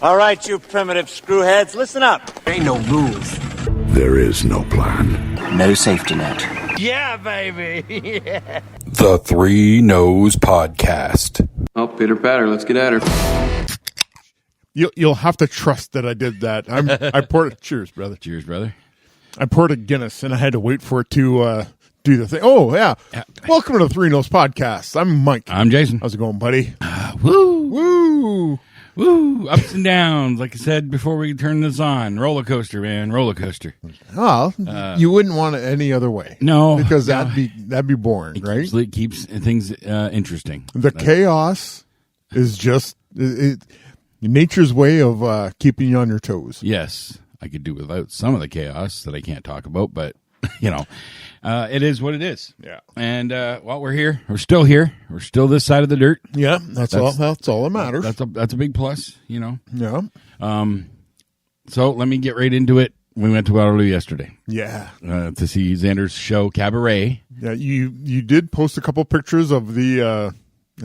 All right, you primitive screwheads, listen up. Ain't no rules. There is no plan. No safety net. Yeah, baby. Yeah. The Three Noes Podcast. Oh, pitter patter, let's get at her. You'll have to trust that I did that. I poured. Cheers, brother. Cheers, brother. I poured a Guinness and I had to wait for it to do the thing. Oh yeah. Welcome to the Three Noes Podcast. I'm Mike. I'm Jason. How's it going, buddy? Woo! Woo! Ups and downs. Like I said before we turned this on. Roller coaster, man. Roller coaster. Oh, you wouldn't want it any other way. No. Because no. that'd be boring, right? It keeps things interesting. The chaos is just nature's way of keeping you on your toes. Yes. I could do without some of the chaos that I can't talk about, but, it is what it is. Yeah. And while we're here, we're still here. We're still this side of the dirt. Yeah, that's all that matters. That's a big plus, Yeah. So let me get right into it. We went to Waterloo yesterday. Yeah. To see Xander's show, Cabaret. Yeah, you did post a couple pictures of the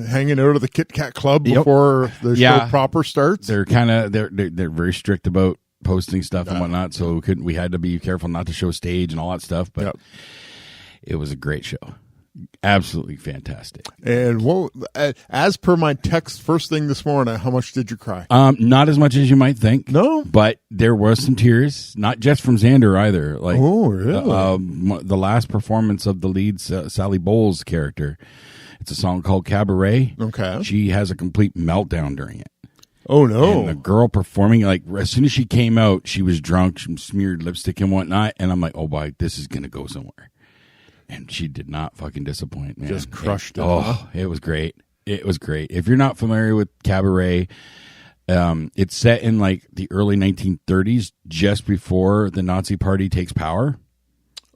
hanging out of the Kit Kat Club before the show proper starts. They're they're very strict about posting stuff and whatnot, so we had to be careful not to show stage and all that stuff. But it was a great show, absolutely fantastic. And as per my text first thing this morning, how much did you cry? Not as much as you might think. No, but there was some tears, not just from Xander either. Like, oh, really? The last performance of the lead Sally Bowles character. It's a song called Cabaret. Okay, she has a complete meltdown during it. Oh, no. And the girl performing, like, as soon as she came out, she was drunk, she smeared lipstick and whatnot. And I'm like, oh, boy, this is going to go somewhere. And she did not fucking disappoint, man. Just crushed it. Oh, it was great. It was great. If you're not familiar with Cabaret, it's set in, like, the early 1930s, just before the Nazi Party takes power.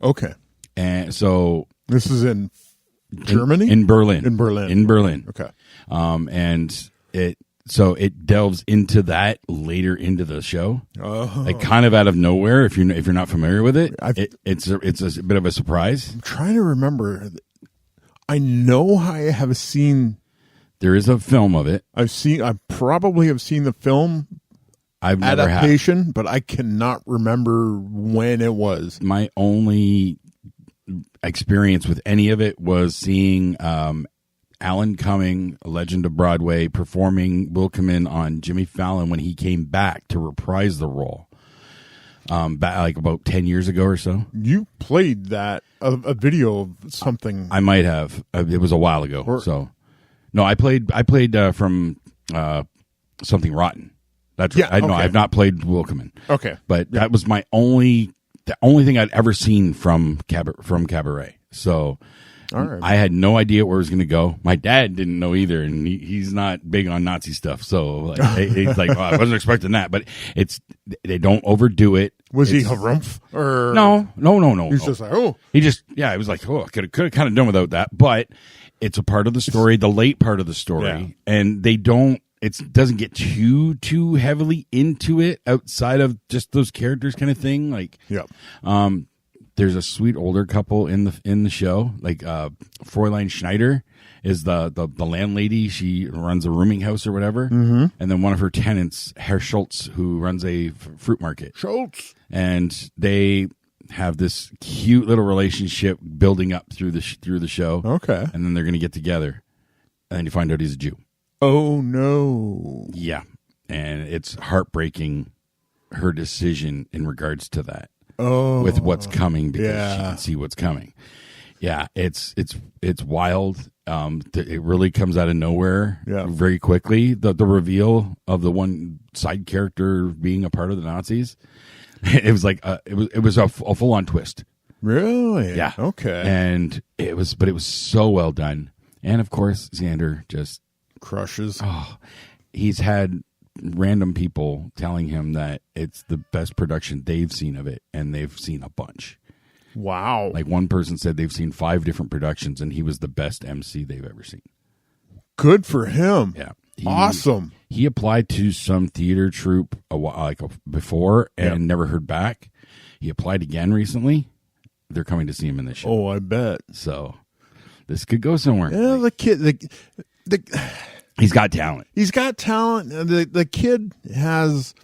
Okay. And so... This is in Germany? In Berlin. In Berlin. In Berlin. Okay. And it delves into that later into the show, like kind of out of nowhere. If you're not familiar with it, it's a bit of a surprise. I'm trying to remember. I know I have seen. There is a film of it. I probably have seen the film. I've never adaptation, but I cannot remember when it was. My only experience with any of it was seeing Alan Cumming, a legend of Broadway, performing Wilkeman on Jimmy Fallon when he came back to reprise the role, back like about 10 years ago or so. You played that a video of something. I might have. It was a while ago. No, I played from Something Rotten. That's right. Okay. No, I've not played Wilkeman. Okay, but that was the only thing I'd ever seen from Cabaret. So. All right. I had no idea where it was going to go. My dad didn't know either, and he's not big on Nazi stuff. So he's like, I wasn't expecting that. But they don't overdo it. Was he harumph? Or No. He's just like, oh. It was like, oh, could have kind of done without that. But it's a part of the story, the late part of the story, and it doesn't get too heavily into it outside of just those characters kind of thing. Like, there's a sweet older couple in the show, like Fräulein Schneider is the landlady. She runs a rooming house or whatever, and then one of her tenants, Herr Schultz, who runs a fruit market. Schultz, and they have this cute little relationship building up through the show. Okay, and then they're going to get together, and then you find out he's a Jew. Oh no! Yeah, and it's heartbreaking, her decision in regards to that. With what's coming, because she can see what's coming. Yeah, it's wild. It really comes out of nowhere very quickly. The reveal of the one side character being a part of the Nazis. It was like it was a full on twist. Really? Yeah. Okay. And it was so well done. And of course, Xander just crushes. Oh, he's had random people telling him that it's the best production they've seen of it, and they've seen a bunch. Wow. Like one person said they've seen 5 different productions, and he was the best MC they've ever seen. Good for him. Yeah. Awesome. He applied to some theater troupe before and never heard back. He applied again recently. They're coming to see him in this show. Oh, I bet. So this could go somewhere. Yeah, the kid, He's got talent. He's got talent. The kid has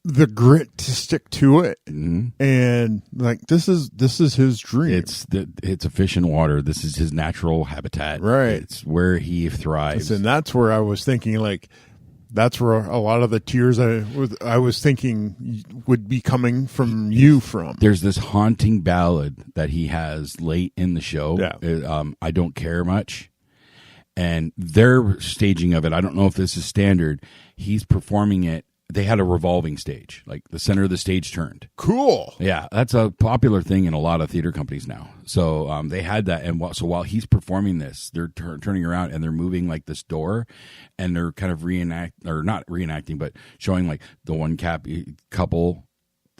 the grit to stick to it, and like this is his dream. It's a fish in water. This is his natural habitat. Right. It's where he thrives. And that's where I was thinking, like, that's where a lot of the tears I was thinking would be coming from you from. There's this haunting ballad that he has late in the show. Yeah. I Don't Care Much. And their staging of it, I don't know if this is standard. He's performing it. They had a revolving stage, like the center of the stage turned. Cool. Yeah, that's a popular thing in a lot of theater companies now. So they had that, and so while he's performing this, they're turning around and they're moving like this door, and they're kind of not reenacting, but showing like the one couple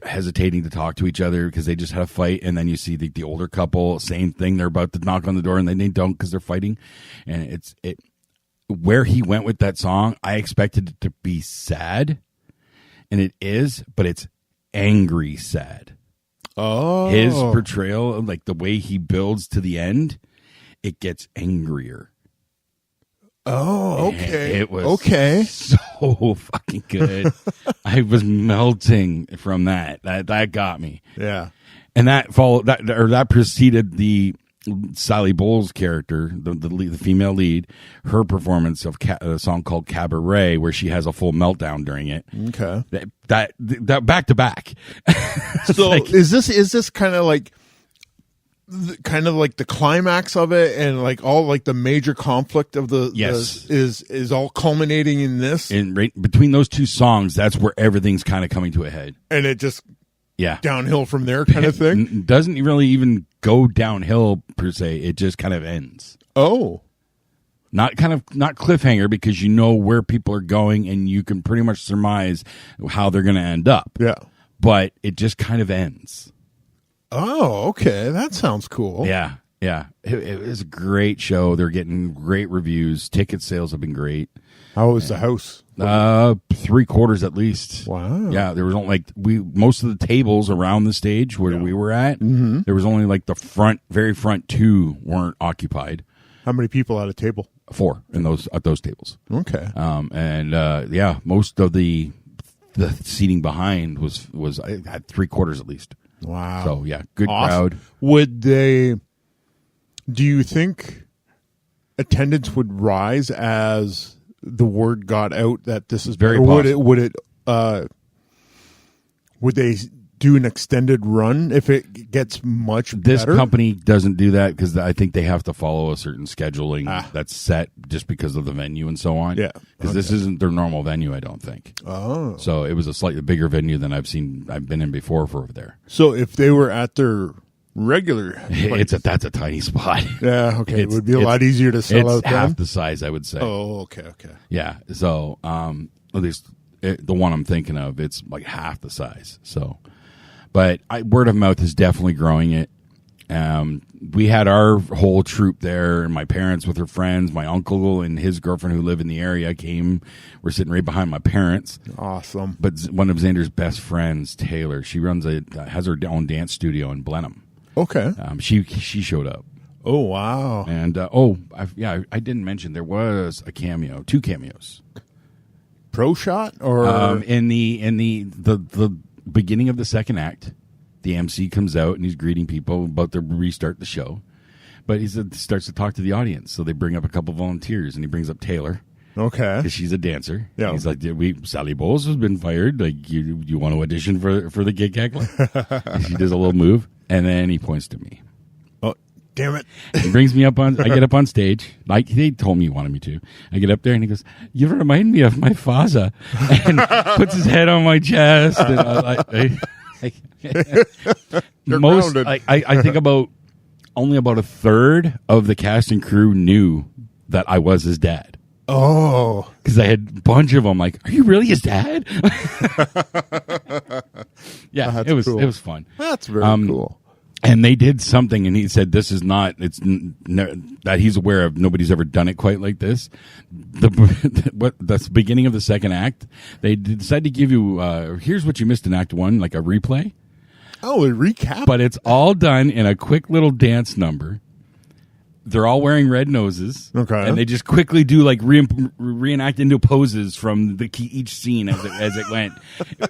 hesitating to talk to each other because they just had a fight, and then you see the older couple, same thing. They're about to knock on the door, and then they don't because they're fighting, and it's where he went with that song. I expected it to be sad. And it is, but it's angry sad. Oh. His portrayal, like the way he builds to the end, it gets angrier. Oh, okay. And it was so fucking good. I was melting from that. That got me. Yeah. And that preceded the Sally Bowles character, the female lead, her performance of a song called Cabaret, where she has a full meltdown during it. Okay, that back to back. So is this kind of like the climax of it, and like all like the major conflict of the is all culminating in this, and right between those two songs, that's where everything's kind of coming to a head, and it just yeah, downhill from there kind of thing. Doesn't really even go downhill per se. It just kind of ends. Oh, not cliffhanger, because you know where people are going and you can pretty much surmise how they're going to end up. Yeah, but it just kind of ends. Oh, okay, that sounds cool. Yeah. It was a great show. They're getting great reviews. Ticket sales have been great. How was the house? 3/4 at least. Wow. Yeah, there was only most of the tables around the stage where we were at. Mm-hmm. There was only like the very front two weren't occupied. How many people at a table? 4 at those tables. Okay. Most of the seating behind was I had 3/4 at least. Wow. So yeah, good crowd. Do you think attendance would rise as the word got out that this is very possible? Would they do an extended run if it gets much better? This company doesn't do that because I think they have to follow a certain scheduling that's set just because of the venue and so on. Yeah. Because this isn't their normal venue, I don't think. Oh. So it was a slightly bigger venue than I've been in before for over there. So if they were at their regular place, that's a tiny spot. Yeah, okay. It would be a lot easier to sell out It's half then? the size, I would say. Oh, okay. Yeah. So at least the one I'm thinking of, it's like half the size. So, but word of mouth is definitely growing it. We had our whole troupe there, and my parents with their friends, my uncle and his girlfriend who live in the area came. We're sitting right behind my parents. Awesome. But one of Xander's best friends, Taylor, she has her own dance studio in Blenheim. Okay. She showed up. Oh, wow. And I didn't mention there was a cameo, 2 cameos. Pro shot or in the beginning of the second act, the MC comes out and he's greeting people about to restart the show, but he starts to talk to the audience. So they bring up a couple volunteers, and he brings up Taylor. Okay, because she's a dancer. Yeah, he's like, Sally Bowles has been fired. Like, you want to audition for the Kit Kat Club? She does a little move, and then he points to me. Oh, damn it! He brings me up on. I get up on stage, like they told me he wanted me to. I get up there, and he goes, "You remind me of my father," and puts his head on my chest. And I think only about a third of the cast and crew knew that I was his dad. Oh, because I had a bunch of them. Like, are you really his dad? Yeah, it was cool. It was fun. That's very cool. And they did something, and he said, "This is not. That he's aware of. Nobody's ever done it quite like this." The beginning of the second act, they decided to give you. Here's what you missed in Act 1, like a replay. Oh, a recap. But it's all done in a quick little dance number they're all wearing red noses. Okay. And they just quickly do like reenact into poses from each scene as it went,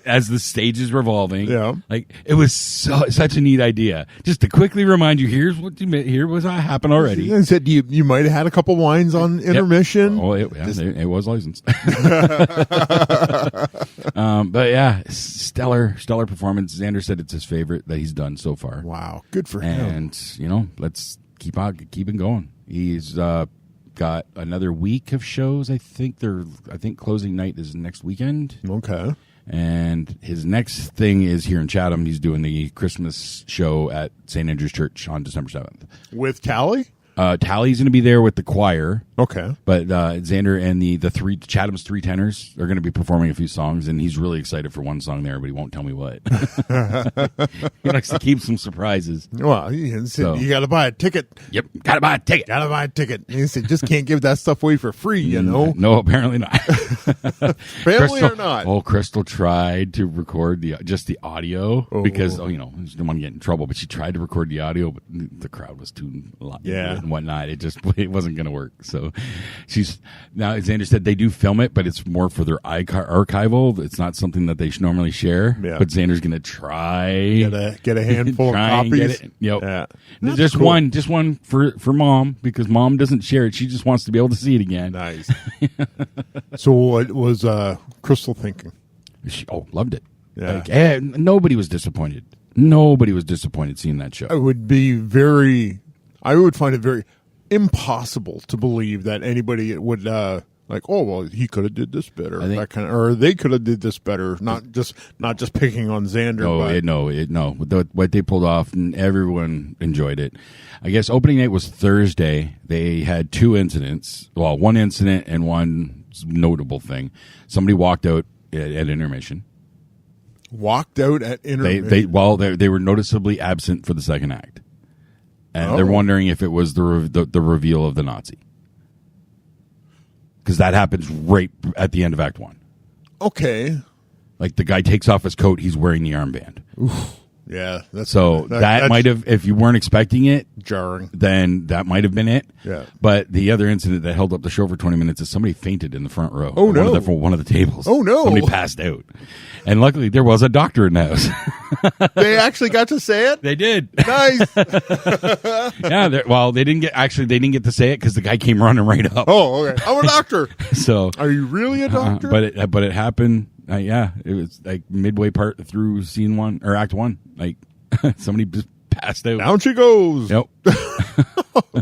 as the stage is revolving. Yeah. Like it was such a neat idea, just to quickly remind you, here was what happened already. I said you might have had a couple wines on intermission. Yep. Oh, it was licensed. But yeah, stellar performance. Xander said it's his favorite that he's done so far. Wow, good for him. And let's keeping going. He's got another week of shows. I think closing night is next weekend. Okay. And his next thing is here in Chatham. He's doing the Christmas show at St. Andrew's Church on December 7th. With Tally? Tally's going to be there with the choir. Okay. But Xander and the Chatham's three tenors are going to be performing a few songs, and he's really excited for one song there, but he won't tell me what. He likes to keep some surprises. Well, you got to buy a ticket. Yep, got to buy a ticket. Got to buy a ticket. He said, just can't give that stuff away for free, you know? No, apparently not. Family or not? Oh, Crystal tried to record just the audio because, she didn't want to get in trouble, but she tried to record the audio, but the crowd was too loud. Yeah. And whatnot. It wasn't going to work. So now, as Xander said, they do film it, but it's more for their archival. It's not something that they normally share. Yeah. But Xander's going to try get a handful of copies. Yep. Yeah. Just cool. one for mom, because mom doesn't share it. She just wants to be able to see it again. Nice. So what was Crystal thinking? She loved it. Yeah. Nobody was disappointed. Nobody was disappointed seeing that show. I would find it very impossible to believe that anybody would he could have did this better, or they could have did this better. Not just picking on Xander. What they pulled off, and everyone enjoyed it. I guess opening night was Thursday. They had two incidents. Well, one incident and one notable thing. Somebody walked out at intermission. Walked out at intermission. They were noticeably absent for the second act. And they're wondering if it was the reveal of the Nazi. Because that happens right at the end of Act 1. Okay. Like the guy takes off his coat, he's wearing the armband. Oof. Yeah. That might have, if you weren't expecting it, jarring. Then that might have been it. Yeah. But the other incident that held up the show for 20 minutes is somebody fainted in the front row. Oh, no. For one of the tables. Oh, no. Somebody passed out. And luckily there was a doctor in the house. They actually got to say it? They did. Nice. Yeah. They didn't get to say it because the guy came running right up. Oh, okay. I'm a doctor. So. Are you really a doctor? But it happened. It was like midway part through scene 1 or Act 1. Like somebody just passed out. Down she goes. Yep.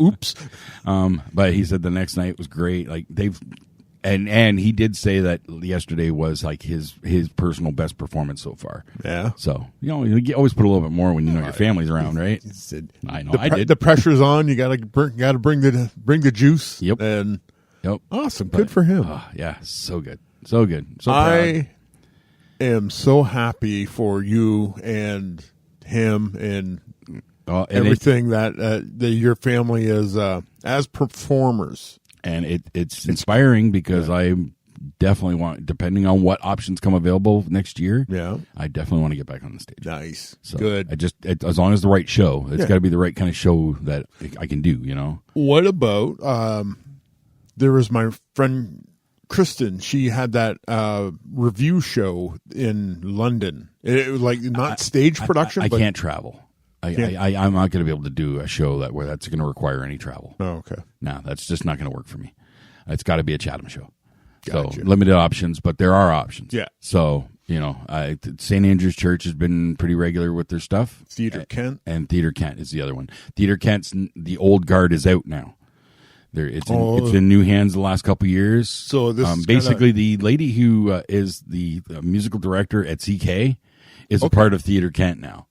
Oops. But he said the next night was great. Like and he did say that yesterday was like his personal best performance so far. Yeah. So you always put a little bit more when your family's around, right? I know. I did. The pressure's on. You gotta bring the juice. Yep. And yep. Awesome. Good for him. Yeah. So good. So good. So proud. I am so happy for you and him and everything that your family is as performers. And it's inspiring because I definitely want, depending on what options come available next year, I definitely want to get back on the stage. Nice. So good. As long as the right show, it's got to be the right kind of show that I can do, What about, there was my friend Kristen, she had that review show in London. It was like not stage production. I can't travel. I'm not going to be able to do a show where that's going to require any travel. Oh, okay. No, that's just not going to work for me. It's got to be a Chatham show. Gotcha. So limited options, but there are options. Yeah. So, St. Andrew's Church has been pretty regular with their stuff. Theatre Kent. And Theatre Kent is the other one. Theatre Kent's, the old guard is out now. It's in new hands the last couple of years. So this basically the lady who is the musical director at CK is a part of Theatre Kent now.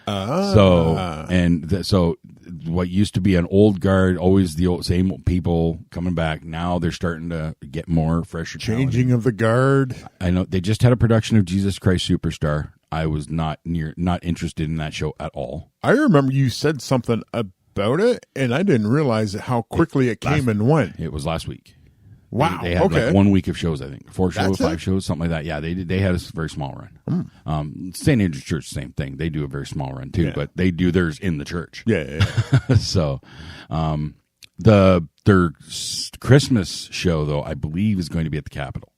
So what used to be an old guard, always the same people coming back. Now they're starting to get more fresher. Changing of the guard. I know they just had a production of Jesus Christ Superstar. I was not interested in that show at all. I remember you said something about it, and I didn't realize how quickly it came and went. It was last week. Wow. They had like 1 week of shows, I think. 4 shows, 5 it? shows, something like that. Yeah, they had a very small run. St. Andrew's Church, same thing. They do a very small run too, but they do theirs in the church. Yeah. So, Their Christmas show, though, I believe, is going to be at the Capitol.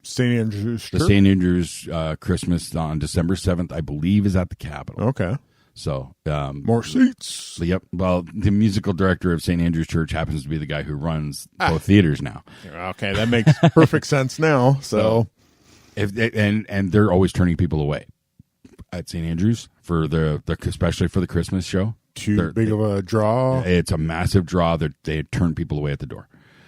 St. Andrews. The St. Andrews Christmas on December 7th, I believe, is at the Capitol. Okay. So more seats. Yep. Well, the musical director of St. Andrew's Church happens to be the guy who runs both theaters now. Okay, that makes perfect sense now. So, and they're always turning people away at St. Andrews for the especially for the Christmas show. Too big of a draw. It's a massive draw. They turn people away at the door.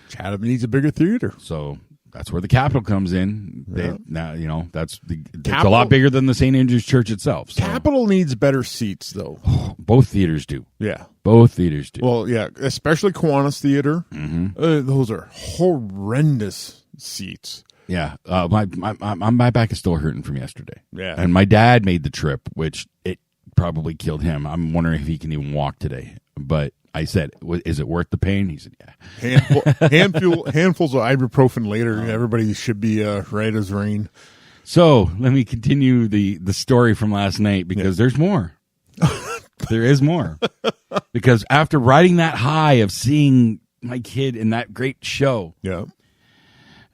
Chatham needs a bigger theater. So that's where the Capitol comes in. Now it's a lot bigger than the St. Andrew's Church itself. So. Capitol needs better seats, though. Both theaters do. Yeah, both theaters do. Well, yeah, especially Kiwanis Theater. Mm-hmm. Those are horrendous seats. Yeah, my back is still hurting from yesterday. Yeah, and my dad made the trip, which it probably killed him. I'm wondering if he can even walk today, but. I said, "Is it worth the pain?" He said, "Yeah." Handfuls of ibuprofen later, everybody should be right as rain. So let me continue the story from last night because there's more. There is more because after riding that high of seeing my kid in that great show,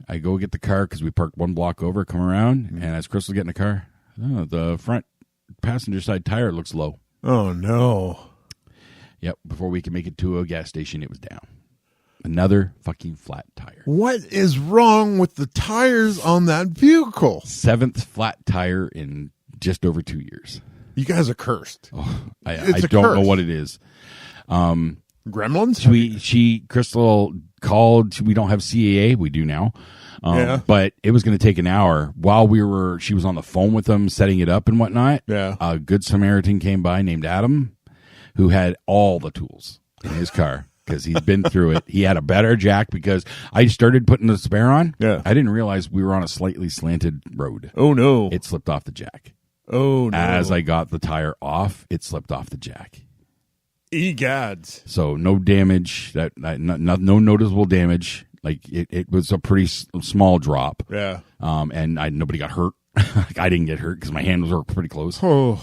I go get the car because we parked one block over, come around, and as Crystal get in the car, the front passenger side tire looks low. Oh no. Yep, before we could make it to a gas station, it was down. Another fucking flat tire. What is wrong with the tires on that vehicle? 7th flat tire in just over 2 years. You guys are cursed. Oh, I don't know what it is. Gremlins? Crystal called. We don't have CAA. We do now. But it was going to take an hour while she was on the phone with them, setting it up and whatnot. Yeah. A good Samaritan came by named Adam, who had all the tools in his car because he's been through it. He had a better jack because I started putting the spare on. Yeah. I didn't realize we were on a slightly slanted road. Oh, no. It slipped off the jack. Oh, no. As I got the tire off, it slipped off the jack. Egads. So no damage, no noticeable damage. Like it was a pretty small drop. Yeah. And nobody got hurt. I didn't get hurt because my hand was pretty close. Oh.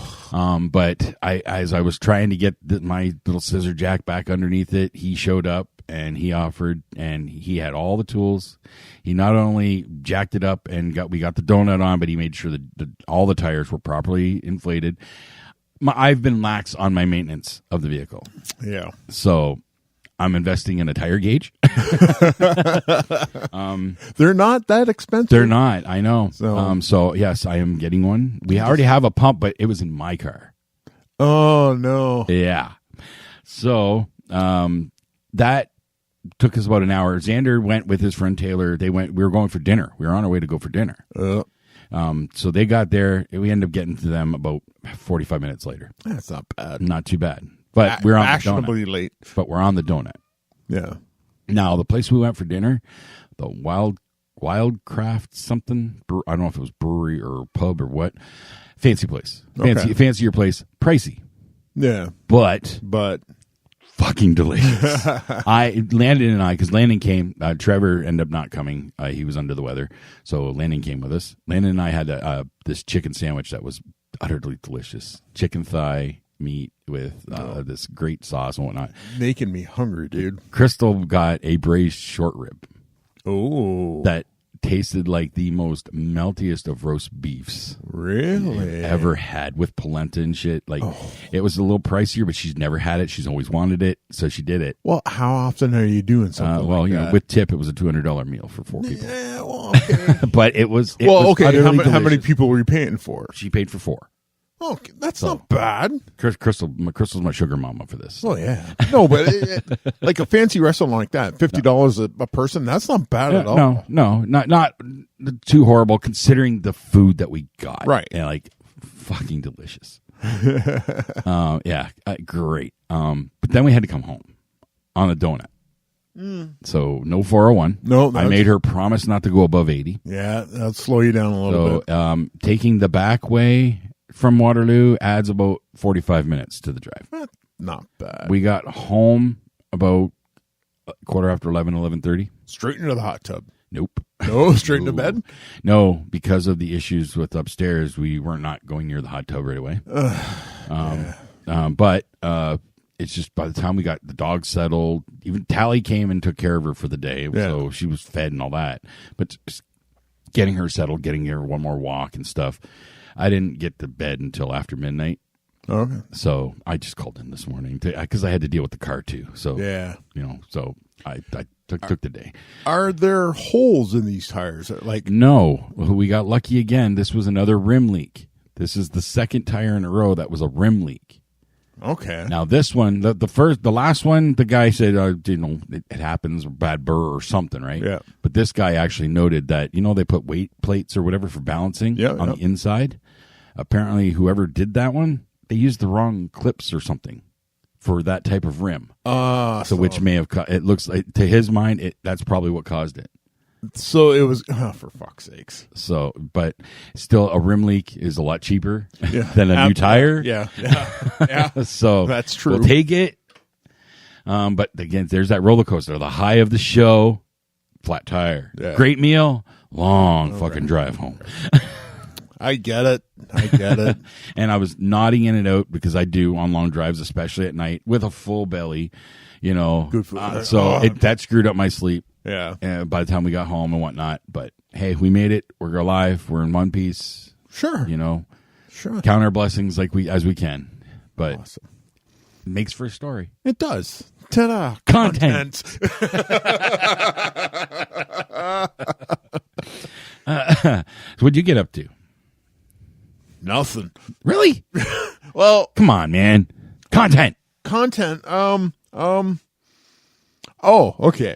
But as I was trying to get my little scissor jack back underneath it, he showed up and he offered, and he had all the tools. He not only jacked it up and we got the donut on, but he made sure that all the tires were properly inflated. I've been lax on my maintenance of the vehicle. Yeah. So I'm investing in a tire gauge. They're not that expensive. They're not. I know. So, so yes, I am getting one. We already have a pump, but it was in my car. Oh no. Yeah. So that took us about an hour. Xander went with his friend Taylor. We were going for dinner. We were on our way to go for dinner. So they got there. We ended up getting to them about 45 minutes later. That's not bad. Not too bad. But we're on the fashionably donut. Late. But we're on the donut. Yeah. Now, the place we went for dinner, the Wildcraft something, I don't know if it was brewery or pub or what. Fancy place. Fancier place. Pricey. Yeah. But fucking delicious. Because Landon came, Trevor ended up not coming. He was under the weather. So Landon came with us. Landon and I had this chicken sandwich that was utterly delicious. Chicken thigh meat with this great sauce and whatnot. Making me hungry, dude. Crystal got a braised short rib. Oh. That tasted like the most meltiest of roast beefs. Really? Ever had, with polenta and shit. Like, It was a little pricier, but she's never had it. She's always wanted it, so she did it. Well, how often are you doing something like that? With tip, it was a $200 meal for 4 people. Yeah, well, okay. But it was okay. How many delicious. people were you paying for? She paid for 4. Oh, that's not bad. Crystal's my sugar mama for this. Oh yeah, no, but like a fancy restaurant like that, $50 a person. That's not bad at all. No, not too horrible considering the food that we got. Right, and like fucking delicious. Great. But then we had to come home on a donut. So no 401. No, I made her promise not to go above 80. Yeah, that'll slow you down a little bit. So taking the back way from Waterloo adds about 45 minutes to the drive. Not bad. We got home about 11:30. Straight into the hot tub. Nope. No, straight into bed? No, because of the issues with upstairs, we were not going near the hot tub right away. But it's just by the time we got the dog settled, even Tally came and took care of her for the day, so she was fed and all that. But just getting her settled, getting her one more walk and stuff, I didn't get to bed until after midnight. Okay. So I just called in this morning because I had to deal with the car too. So so I took the day. Are there holes in these tires? No, we got lucky again. This was another rim leak. This is the second tire in a row that was a rim leak. Okay. Now this one, the last one, the guy said, it happens, bad burr or something, right? Yeah. But this guy actually noted that they put weight plates or whatever for balancing on the inside. Apparently, whoever did that one, they used the wrong clips or something for that type of rim. So which may have it looks like, to his mind, that's probably what caused it. So it was, for fuck's sakes. So, but still, a rim leak is a lot cheaper than a new tire. Yeah. So that's true. We'll take it. But again, there's that roller coaster. The high of the show, flat tire. Yeah. Great meal, long fucking drive home. I get it. And I was nodding in and out because I do on long drives, especially at night, with a full belly, Good food. That screwed up my sleep. Yeah. By the time we got home and whatnot. But hey, we made it. We're alive. We're in one piece. Sure. Sure. Count our blessings as we can. But awesome. It makes for a story. It does. Ta-da. Content. So what'd you get up to? Nothing. Really? Well, come on, man. Content. Oh, okay.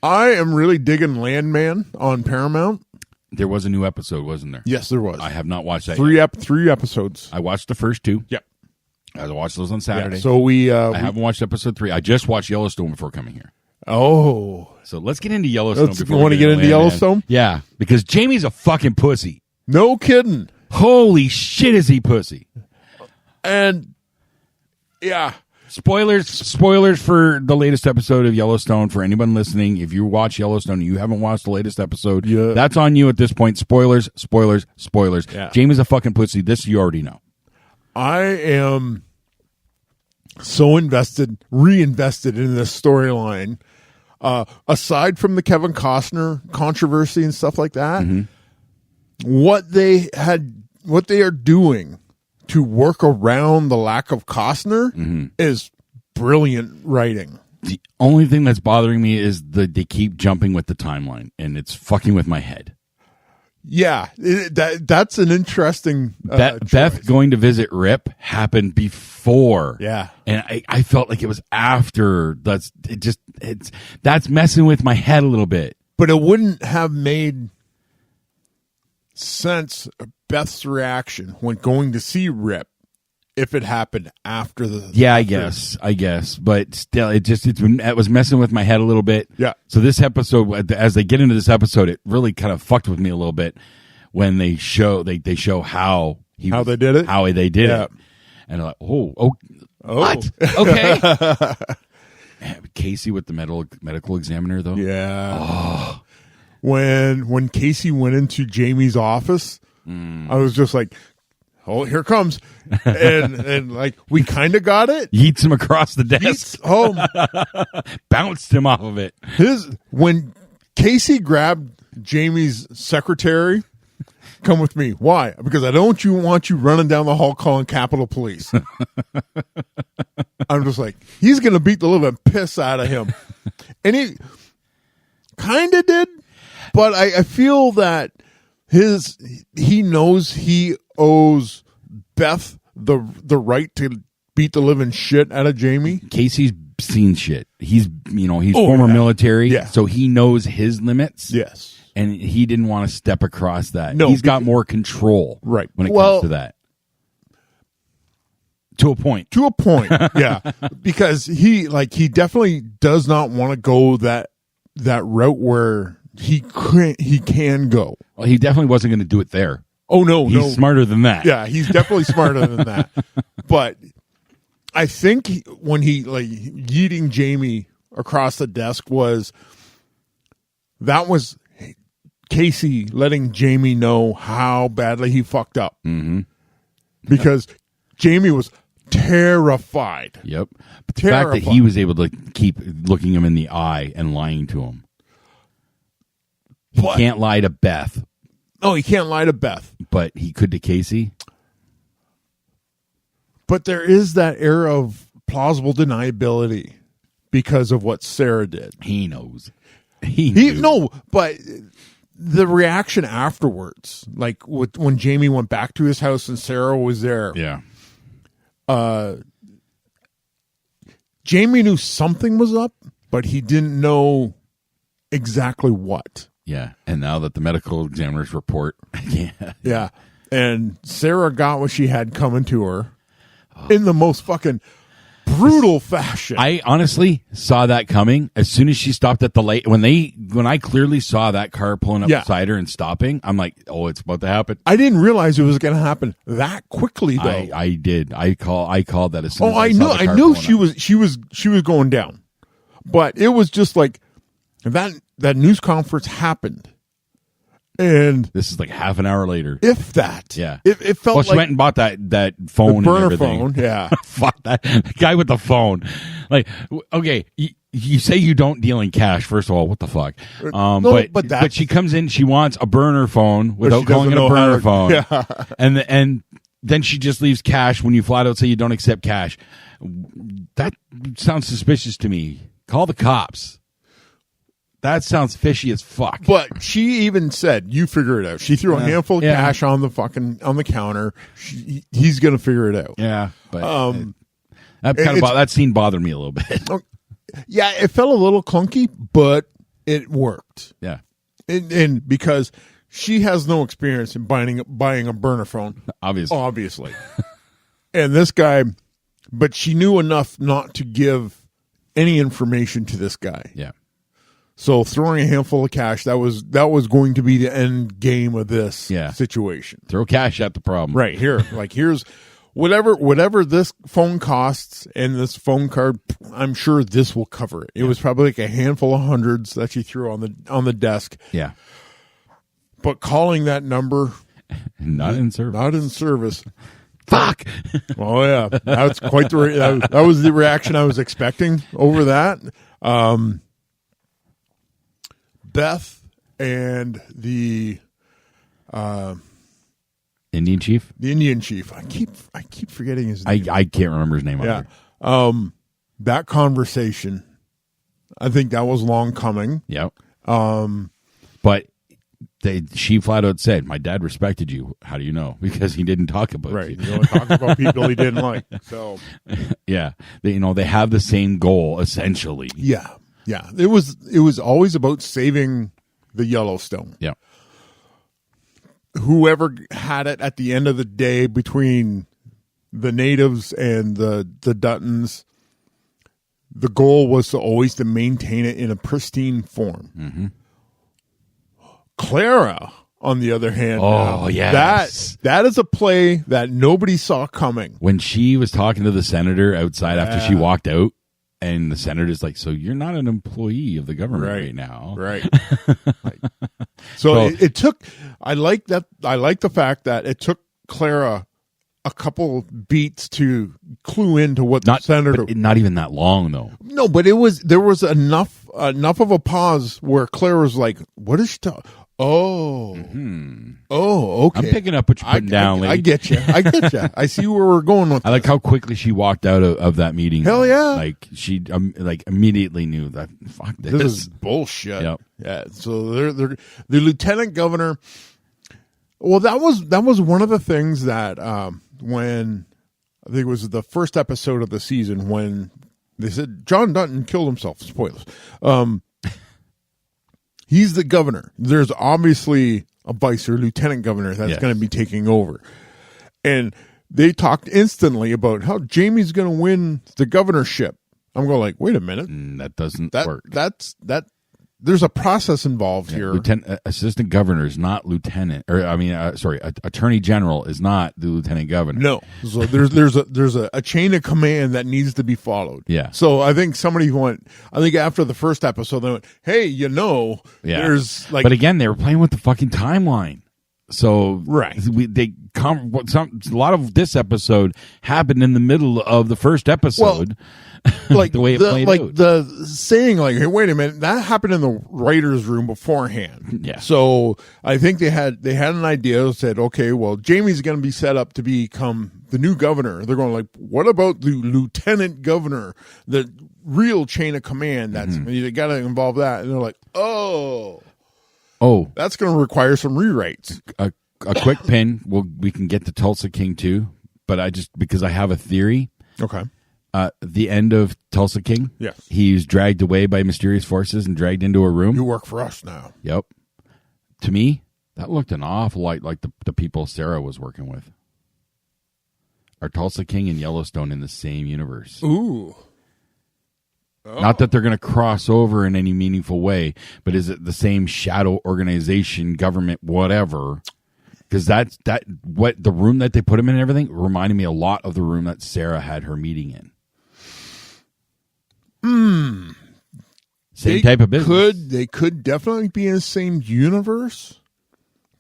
I am really digging Landman on Paramount. There was a new episode, wasn't there? Yes, there was. I have not watched that yet. Three episodes. I watched the first two. Yep. I watched those on Saturday. Yeah, so I haven't watched episode 3. I just watched Yellowstone before coming here. Oh. So let's get into Yellowstone. You want to get into Yellowstone? Yeah, because Jamie's a fucking pussy. No kidding. Holy shit, is he pussy? And yeah. Spoilers for the latest episode of Yellowstone. For anyone listening, if you watch Yellowstone and you haven't watched the latest episode, that's on you at this point. Spoilers. Yeah. Jamie's a fucking pussy. This you already know. I am so reinvested in this storyline. Aside from the Kevin Costner controversy and stuff like that, what they are doing to work around the lack of Costner is brilliant writing. The only thing that's bothering me is they keep jumping with the timeline, and it's fucking with my head. Yeah, that's an interesting Beth going to visit Rip happened before. Yeah. And I felt like it was after. That's messing with my head a little bit. But it wouldn't have made sense, Beth's reaction when going to see Rip, if it happened after the I guess, but still, it was messing with my head a little bit. Yeah. So this episode, as they get into this episode, it really kind of fucked with me a little bit when they show how they did it, and I'm like, oh, what? Okay. Casey with the medical examiner though. Yeah. Oh. When Casey went into Jamie's office, I was just like, oh, here comes. And like, we kind of got it. Yeets him across the desk. Bounced him off of it. When Casey grabbed Jamie's secretary, come with me. Why? Because I don't want you running down the hall calling Capitol Police. I'm just like, he's going to beat the living piss out of him. And he kind of did. But I feel that he knows he owes Beth the right to beat the living shit out of Jamie. Casey's seen shit. He's former military, so he knows his limits. Yes. And he didn't want to step across that. No, he's got more control when it comes to that. To a point. Yeah. Because he definitely does not want to go that route where he can go. Well, he definitely wasn't going to do it there. Oh, no. He's smarter than that. Yeah, he's definitely smarter than that. But I think when he yeeting Jamie across the desk was Casey letting Jamie know how badly he fucked up. Mm-hmm. Because Jamie was terrified. Yep. But the fact that he was able to keep looking him in the eye and lying to him. He can't lie to Beth. No, he can't lie to Beth. But he could to Casey. But there is that air of plausible deniability because of what Sarah did. He knows. He knew. No, but the reaction afterwards, like when Jamie went back to his house and Sarah was there. Yeah. Jamie knew something was up, but he didn't know exactly what. Yeah. And now that the medical examiner's report. Yeah. And Sarah got what she had coming to her in the most fucking brutal fashion. I honestly saw that coming as soon as she stopped at the light. When I clearly saw that car pulling up beside her and stopping, I'm like, oh, it's about to happen. I didn't realize it was going to happen that quickly, though. I did. I called that as soon as I knew she was going down, but it was just like that news conference happened. And this is like half an hour later. If that. Yeah. It felt like... Well, she went and bought that phone. The burner and everything. phone, yeah. Fuck that. The guy with the phone. Like, okay, you say you don't deal in cash, first of all. What the fuck? But she comes in, she wants a burner phone without calling it a burner phone. Yeah. And then she just leaves cash when you flat out say you don't accept cash. That sounds suspicious to me. Call the cops. That sounds fishy as fuck. But she even said, "You figure it out." She threw a handful of cash on the counter. He's going to figure it out. Yeah, but that scene bothered me a little bit. Yeah, it felt a little clunky, but it worked. Yeah, and because she has no experience in buying a burner phone, obviously, and this guy, but she knew enough not to give any information to this guy. Yeah. So throwing a handful of cash, that was going to be the end game of this situation. Throw cash at the problem. Right, here's whatever this phone costs and this phone card, I'm sure this will cover it. It was probably like a handful of hundreds that she threw on the desk. Yeah. But calling that number not in service. Fuck. Oh yeah. That's quite that was the reaction I was expecting over that. Beth and the Indian chief. The Indian chief. I keep forgetting his name. I can't remember his name. Yeah. That conversation, I think that was long coming. Yep. But she flat out said, "My dad respected you. How do you know? Because he didn't talk about you. He only talked about people he didn't like." So, yeah, they have the same goal essentially. Yeah. Yeah, it was always about saving the Yellowstone. Yeah. Whoever had it at the end of the day between the natives and the Duttons, the goal was always to maintain it in a pristine form. Mm-hmm. Clara, on the other hand, yes, that is a play that nobody saw coming. When she was talking to the senator outside after she walked out. And the senator's like, "So you're not an employee of the government right now, right?" So it took. I like that. I like the fact that it took Clara a couple beats to clue into what the senator. Not even that long though. No, but there was enough of a pause where Clara was like, "What is she talking?" Oh, okay. I'm picking up what you're putting down, lady. I get you. I see where we're going with. I like how quickly she walked out of that meeting. Hell yeah! Like she immediately knew that. Fuck this. This is bullshit. Yep. Yeah. So they're the lieutenant governor. Well, that was one of the things that when I think it was the first episode of the season when they said John Dutton killed himself. Spoilers. He's the governor. There's obviously a vice or lieutenant governor that's going to be taking over. And they talked instantly about how Jamie's going to win the governorship. I'm going like, wait a minute. That doesn't work. There's a process involved here. Assistant governor is not lieutenant, attorney general is not the lieutenant governor. No, so there's a chain of command that needs to be followed. Yeah. So I think somebody went. I think after the first episode, they went, "Hey, there's like." But again, they were playing with the fucking timeline. So right, a lot of this episode happened in the middle of the first episode. Well, like the way it played out. The saying, like, hey, wait a minute, that happened in the writers' room beforehand. Yeah. So I think they had an idea. Said, okay, well, Jamie's going to be set up to become the new governor. They're going like, what about the lieutenant governor, the real chain of command? That's you got to involve that. And they're like, oh, that's going to require some rewrites. A quick pin. We can get to Tulsa King too, but because I have a theory. Okay. The end of Tulsa King. Yes. He's dragged away by mysterious forces and dragged into a room. You work for us now. Yep. To me, that looked an awful lot like the people Sarah was working with. Are Tulsa King and Yellowstone in the same universe? Ooh. Oh. Not that they're going to cross over in any meaningful way, but is it the same shadow organization, government, whatever? Because what the room that they put him in and everything reminded me a lot of the room that Sarah had her meeting in. Same type of business. They could definitely be in the same universe,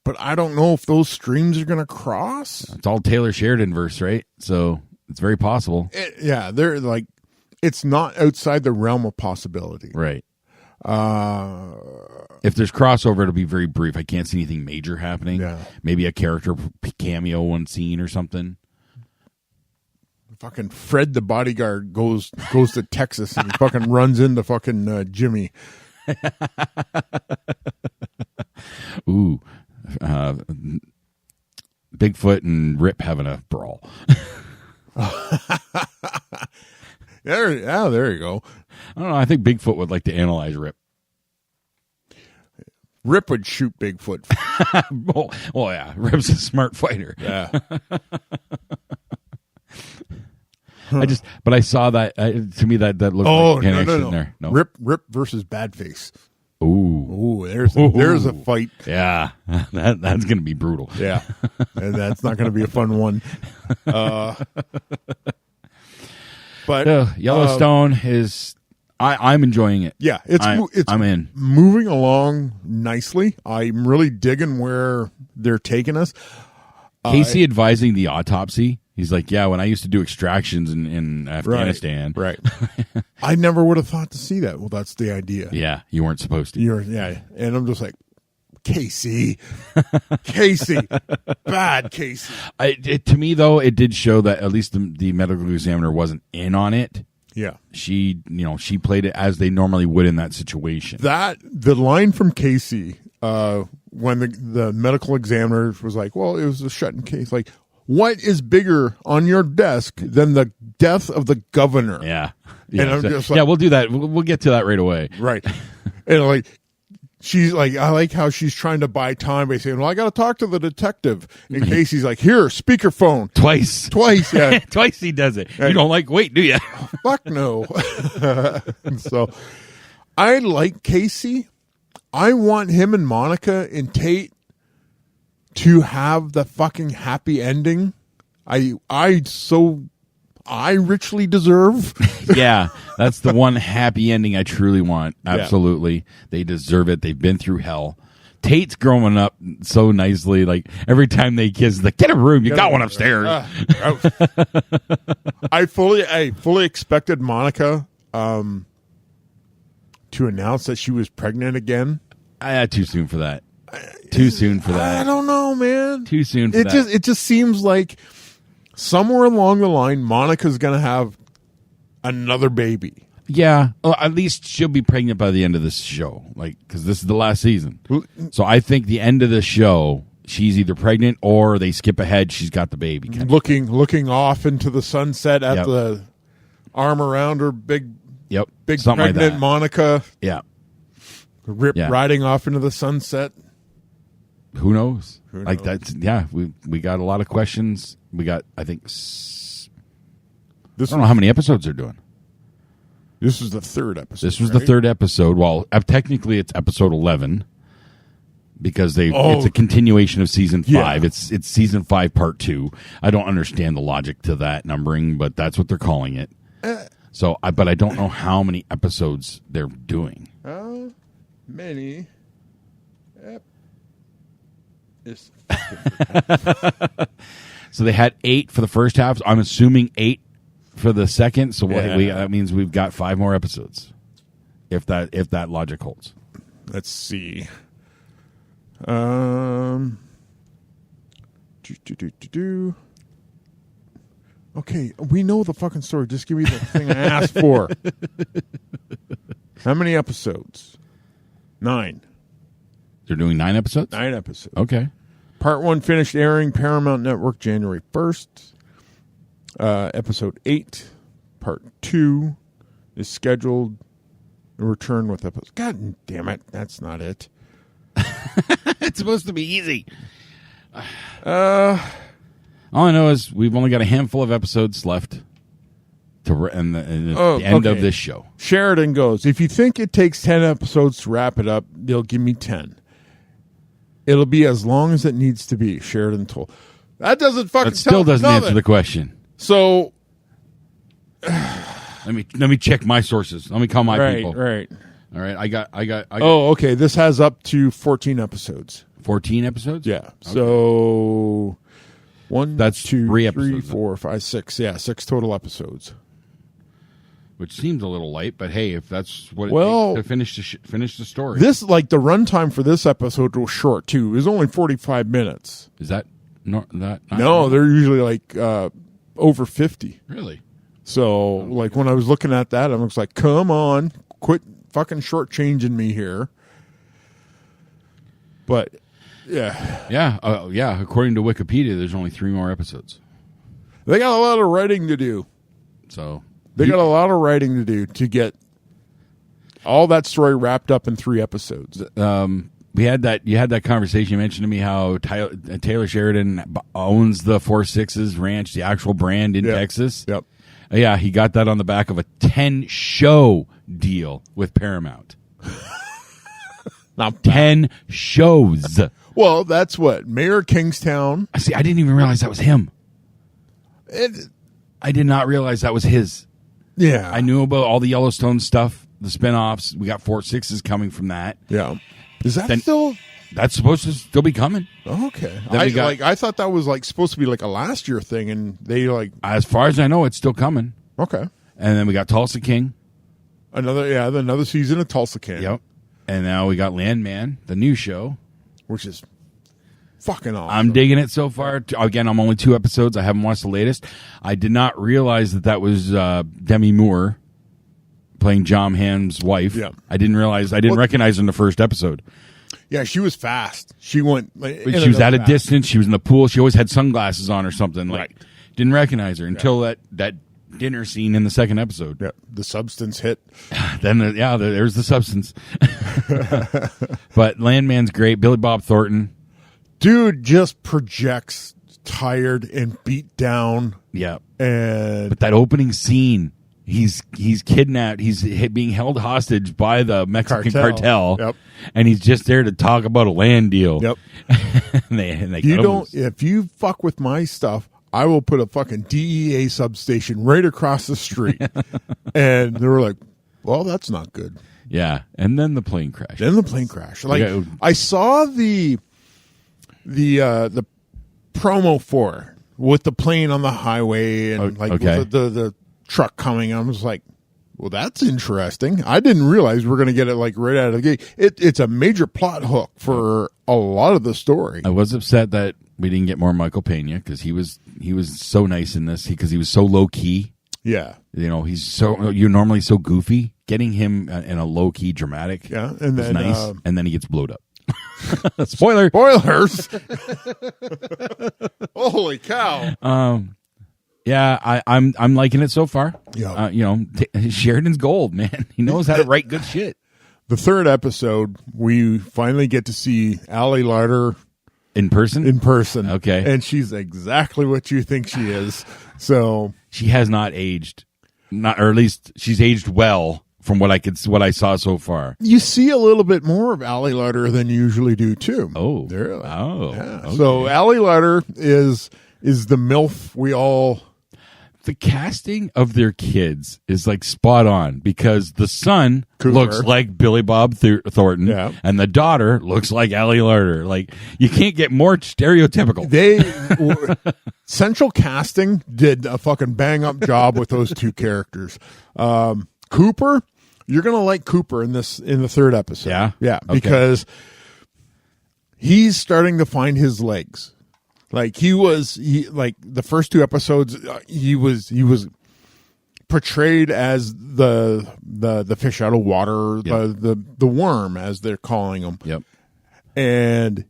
but I don't know if those streams are going to cross. It's all Taylor Sheridan verse, right? So it's very possible. They're like, it's not outside the realm of possibility. Right. If there's crossover, it'll be very brief. I can't see anything major happening. Yeah. Maybe a character cameo one scene or something. Fucking Fred the bodyguard goes to Texas and he fucking runs into fucking Jimmy. Ooh. Bigfoot and Rip having a brawl. There you go. I don't know. I think Bigfoot would like to analyze Rip. Rip would shoot Bigfoot. well, yeah. Rip's a smart fighter. Yeah. But I saw that. To me, that looked like a connection no. there. No. Rip versus Badface. Ooh, there's a fight. Yeah, that's going to be brutal. Yeah, and that's not going to be a fun one. But Yellowstone is. I'm enjoying it. Yeah, I'm in. Moving along nicely. I'm really digging where they're taking us. Casey advising the autopsy. He's like, yeah, when I used to do extractions in Afghanistan. Right. I never would have thought to see that. Well, that's the idea. Yeah, you weren't supposed to. And I'm just like, Casey. Bad Casey. To me, though, it did show that at least the medical examiner wasn't in on it. Yeah. She played it as they normally would in that situation. The line from Casey, when the medical examiner was like, well, it was a shut-in case, like, what is bigger on your desk than the death of the governor? Yeah. And I'm just like, we'll do that. We'll get to that right away. Right. And like, she's like, I like how she's trying to buy time by saying, well, I got to talk to the detective. And Casey's like, here, speakerphone. Twice. Yeah. Twice he does it. You don't like wait, do you? Fuck no. So I like Casey. I want him and Monica and Tate to have the fucking happy ending I richly deserve. Yeah, that's the one happy ending I truly want. Absolutely. Yeah. They deserve it. They've been through hell. Tate's growing up so nicely. Like every time they kiss, like, get a room. You got one upstairs. I fully expected Monica to announce that she was pregnant again. Too soon for that. Too soon for that. I don't know, man. Too soon for that. It just seems like somewhere along the line, Monica's going to have another baby. Yeah, at least she'll be pregnant by the end of this show, like, because this is the last season. So I think the end of the show, she's either pregnant or they skip ahead. She's got the baby. Looking off into the sunset at the arm around her, big something pregnant like Monica. Yeah, Rip riding off into the sunset. Who knows? Like that's we got a lot of questions. We got, I think, I don't know how many episodes they're doing. This is the third episode. This was the third episode. Well, technically it's episode 11 because it's a continuation of season 5. Yeah. It's season 5 part 2. I don't understand the logic to that numbering, but that's what they're calling it. But I don't know how many episodes they're doing. How many So they had 8 for the first half. I'm assuming 8 for the second. So that means we've got 5 more episodes, if that logic holds. Let's see. Okay, we know the fucking story. Just give me the thing I asked for. How many episodes? 9. They're doing 9 episodes? 9 episodes. Okay. Part 1 finished airing Paramount Network January 1st. Episode 8. Part 2 is scheduled to return with episode. God damn it. That's not it. It's supposed to be easy. All I know is we've only got a handful of episodes left to end the end of this show. Sheridan goes, if you think it takes 10 episodes to wrap it up, they'll give me 10. It'll be as long as it needs to be, Sheridan told. That doesn't fucking That still doesn't nothing. answer the question. So let me check my sources. Let me call my people. Right. All right. I got Oh, okay. This has up to 14 episodes. 14 episodes? Yeah. Okay. So 1, that's 2, 3 3, episodes. 4, 5, 6. Yeah, 6 total episodes. Which seems a little light, but hey, if that's what it takes to finish the story. This, like, the runtime for this episode was short too. It was only 45 minutes. Is that not No, they're usually like over 50. Really? So, like, when I was looking at that, I was like, come on, quit fucking shortchanging me here. But, yeah. Yeah. According to Wikipedia, there's only 3 more episodes. They got a lot of writing to do. So They got a lot of writing to do to get all that story wrapped up in 3 episodes. You had that conversation. You mentioned to me how Taylor Sheridan owns the 4-6's ranch, the actual brand in Texas. Yep. Yeah, he got that on the back of a 10-show deal with Paramount. Now 10 shows. Well, that's what Mayor Kingstown. See, I didn't even realize that was him. I did not realize that was his. Yeah, I knew about all the Yellowstone stuff, the spinoffs. We got 4-6's coming from that. Yeah, is that still? That's supposed to still be coming. Okay, I thought that was like supposed to be like a last year thing, and they like. As far as I know, it's still coming. Okay, and then we got Tulsa King. Another season of Tulsa King. Yep, and now we got Landman, the new show, which is fucking awesome. I'm digging it so far. Again, I'm only 2 episodes. I haven't watched the latest. I did not realize that was Demi Moore playing John Hamm's wife. Yeah. I didn't recognize her in the first episode. Yeah, she was fast. She went. She was at a distance. She was in the pool. She always had sunglasses on or something. Like, didn't recognize her until that dinner scene in the second episode. Yeah, the substance hit. Then there's the substance. But Landman's great. Billy Bob Thornton. Dude just projects tired and beat down. Yeah. But that opening scene, he's kidnapped. He's being held hostage by the Mexican cartel. Yep. And he's just there to talk about a land deal. Yep. If you fuck with my stuff, I will put a fucking DEA substation right across the street. And they were like, well, that's not good. Yeah. And then the plane crash. Like, I saw the promo for it with the plane on the highway and with the truck coming. I was like, well, that's interesting. I didn't realize we're going to get it like right out of the gate. It's a major plot hook for a lot of the story. I was upset that we didn't get more Michael Pena because he was so nice in this because he was so low key. Yeah, you're normally so goofy. Getting him in a low key dramatic, and then nice, and then he gets blowed up. Spoilers. Holy cow. Yeah, I'm liking it so far. Yeah. Sheridan's gold, man. He knows how to write good shit. The 3rd episode, we finally get to see Allie Larder in person. Okay. And she's exactly what you think she is. So she has not aged. Or at least she's aged well. From what I saw so far, you see a little bit more of Allie Larder than you usually do too. Oh, really? Oh, yeah. Okay. So Allie Larder is the MILF we all the casting of their kids is like spot on because the son Cooper looks like Billy Bob Thornton, and the daughter looks like Allie Larder. Like you can't get more stereotypical. Central Casting did a fucking bang up job with those two characters. Cooper, you're gonna like Cooper in the third episode. Yeah, because he's starting to find his legs. Like like the first two episodes, he was portrayed as the fish out of water, the worm as they're calling him. Yep. And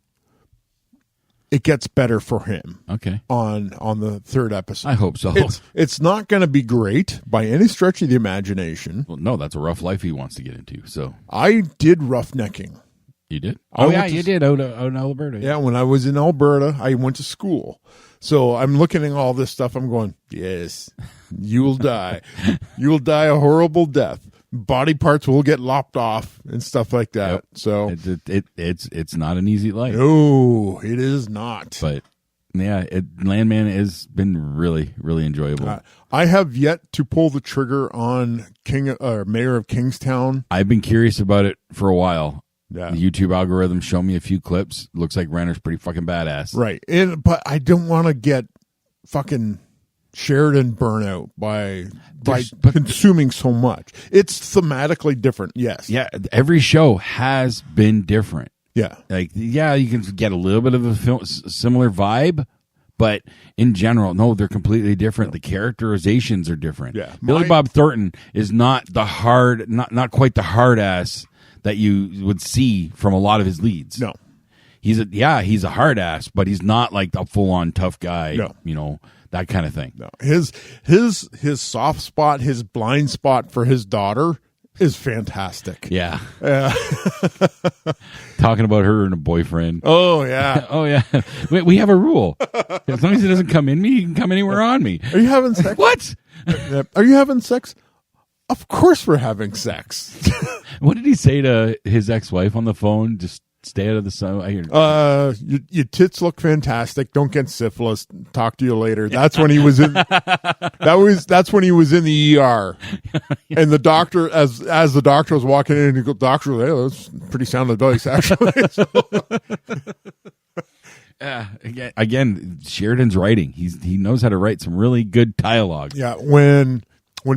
it gets better for him. Okay. On the third episode. I hope so. It's not going to be great by any stretch of the imagination. Well, no, that's a rough life he wants to get into. So I did roughnecking. You did? Oh, yeah, you did out in Alberta. Yeah, when I was in Alberta, I went to school. So I'm looking at all this stuff. I'm going, yes, you will die. You will die a horrible death. Body parts will get lopped off and stuff like that. Yep. So it's not an easy life. No, it is not. But yeah, Landman has been really, really enjoyable. I have yet to pull the trigger on Mayor of Kingstown. I've been curious about it for a while. Yeah. The YouTube algorithm showed me a few clips. Looks like Renner's pretty fucking badass. Right. But I don't want to get fucking Sheridan burnout by consuming so much. It's thematically different, yes. Yeah, every show has been different. Yeah. Like, yeah, you can get a little bit of a similar vibe, but in general, no, they're completely different. The characterizations are different. Yeah. Billy Bob Thornton is not not quite the hard ass that you would see from a lot of his leads. No. He's a hard ass, but he's not like a full on tough guy. No. You know, that kind of thing. No. His soft spot, his blind spot for his daughter is fantastic. Yeah. Talking about her and a boyfriend. Oh yeah. Oh yeah. We have a rule. As long as he doesn't come in me, he can come anywhere on me. Are you having sex? What? Are you having sex? Of course we're having sex. What did he say to his ex-wife on the phone? Just stay out of the sun. Your tits look fantastic. Don't get syphilis. Talk to you later. That's when he was in. That's when he was in the ER, and the doctor, as the doctor was walking in, he goes, "Doctor, hey, that's pretty sound advice, actually." Again, Sheridan's writing. He knows how to write some really good dialogue. Yeah, when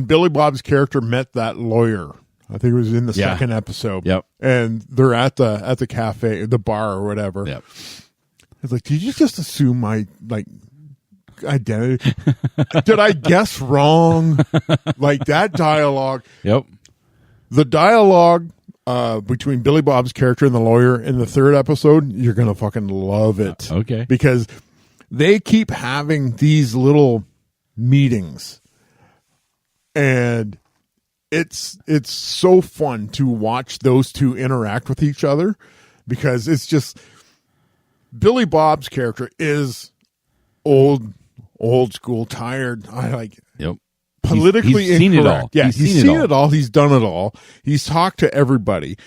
Billy Bob's character met that lawyer, I think it was in the second episode. Yep. And they're at the cafe, the bar or whatever. Yep. It's like, did you just assume my identity? Did I guess wrong? Like that dialogue. Yep. The dialogue between Billy Bob's character and the lawyer in the third episode, you're gonna fucking love it. Okay. Because they keep having these little meetings. And it's so fun to watch those two interact with each other because it's just Billy Bob's character is old school, tired. Politically he's seen incorrect. it all. Yeah, he's seen it all. He's done it all. He's talked to everybody.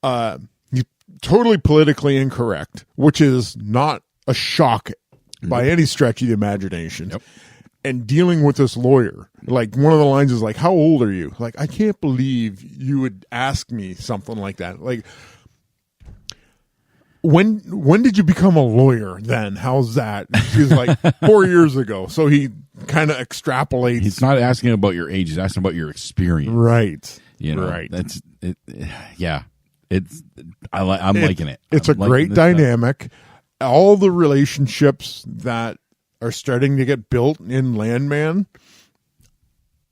He's totally politically incorrect, which is not a shock by any stretch of the imagination. Yep. And dealing with this lawyer, like one of the lines is like, "How old are you?" Like, I can't believe you would ask me something like that. Like, when did you become a lawyer? Then how's that? She's like 4 years ago. So he kind of extrapolates. He's not asking about your age. He's asking about your experience. Right. You know, right. That's it. Yeah. I'm liking it. It's I'm a great dynamic. Stuff. All the relationships that are starting to get built in Landman,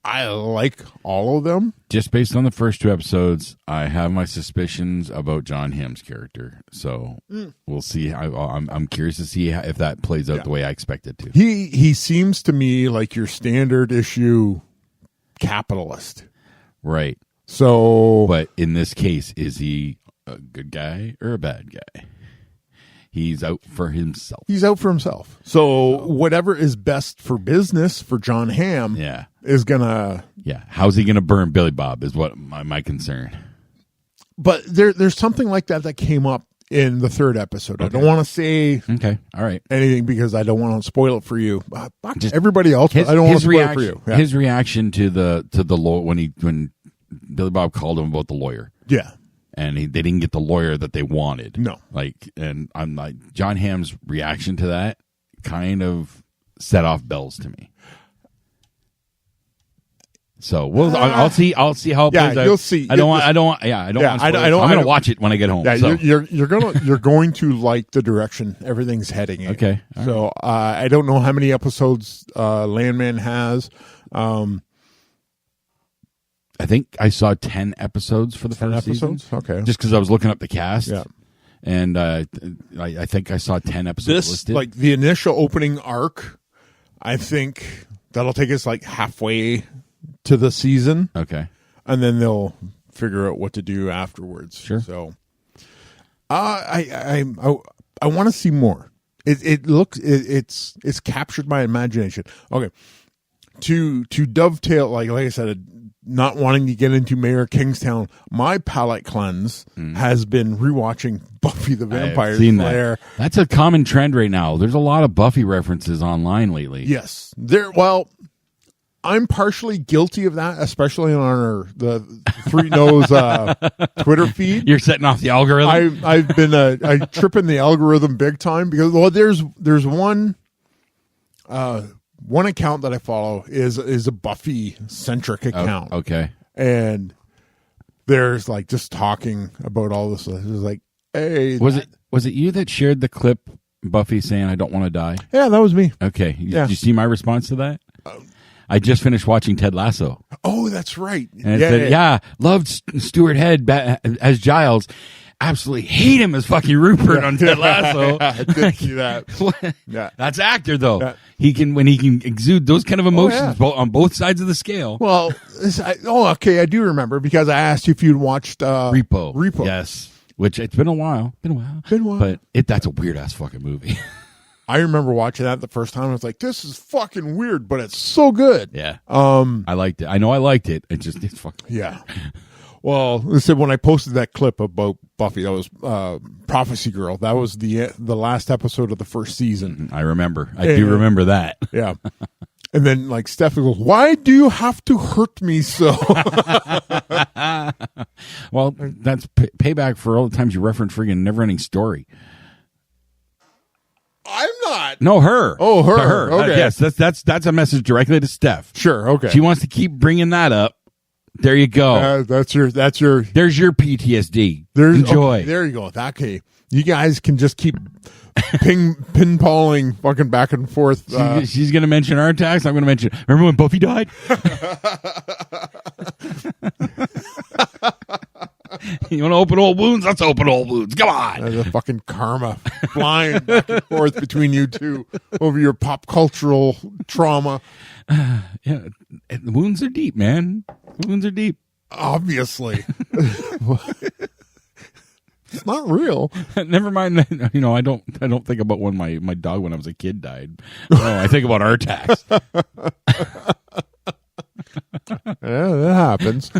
I like all of them. Just based on the first two episodes, I have my suspicions about John Hamm's character. So we'll see. I'm curious to see if that plays out the way I expect it to. He seems to me like your standard issue capitalist. Right. So, but in this case, is he a good guy or a bad guy? He's out for himself. So whatever is best for business for John Hamm is going to... Yeah. How's he going to burn Billy Bob is what my concern. But there's something like that came up in the third episode. I don't want to say all right, anything because I don't want to spoil it for you. Just everybody else, I don't want to spoil it for you. Yeah. His reaction to the law when Billy Bob called him about the lawyer. Yeah. And they didn't get the lawyer that they wanted. No. And I'm like, John Hamm's reaction to that kind of set off bells to me. So I'll see how it plays out. You'll see. I don't want. I'm going to watch it when I get home. Yeah, so. you're going to like the direction everything's heading in. Okay. So I don't know how many episodes Landman has. I think I saw 10 episodes for the first season. Okay. Just because I was looking up the cast. Yeah. And I think I saw 10 episodes listed. Like the initial opening arc, I think that'll take us like halfway to the season. Okay. And then they'll figure out what to do afterwards. Sure. So I want to see more. It's captured my imagination. Okay. To dovetail, like I said, not wanting to get into Mayor Kingstown, my palate cleanse has been rewatching Buffy the Vampire Slayer. That's a common trend right now. There's a lot of Buffy references online lately. Yes. I'm partially guilty of that, especially on the Three Noes Twitter feed. You're setting off the algorithm? I've been I tripping the algorithm big time because there's one account that I follow is a Buffy centric account. Okay. And there's like just talking about all this. It was like, hey, was it you that shared the clip Buffy saying I don't want to die? Yeah, that was me. Okay. Did you see my response to that? I just finished watching Ted Lasso. Oh, that's right. And it said, loved Stuart Head as Giles. Absolutely hate him as fucking Rupert on Ted Lasso. I did see that. Yeah. That's actor though. Yeah. He can exude those kind of emotions on both sides of the scale. Well, okay, I do remember because I asked you if you'd watched Repo. Yes, which it's been a while. But that's a weird ass fucking movie. I remember watching that the first time. I was like, "This is fucking weird, but it's so good." Yeah. I liked it. I know I liked it. It's fucking yeah. Well, listen, when I posted that clip about Buffy, that was Prophecy Girl. That was the last episode of the first season. I remember. I do remember that. Yeah. And then, like, Stephanie goes, "Why do you have to hurt me so?" Well, that's payback for all the times you reference friggin' Neverending Story. I'm not. No, her. Oh, her. To her. Okay. Yes, that's a message directly to Steph. Sure. Okay. She wants to keep bringing that up. There you go. That's your. There's your PTSD. Enjoy. Okay, there you go. Okay. You guys can just keep pinballing fucking back and forth. She's going to mention our attacks. I'm going to mention. Remember when Buffy died? You want to open old wounds? Let's open old wounds. Come on. There's a fucking karma flying back and forth between you two over your pop cultural trauma. Yeah, wounds are deep, man. Wounds are deep. Obviously. It's not real. Never mind. I don't think about when my dog when I was a kid died. No, I think about our attacks. Yeah, that happens.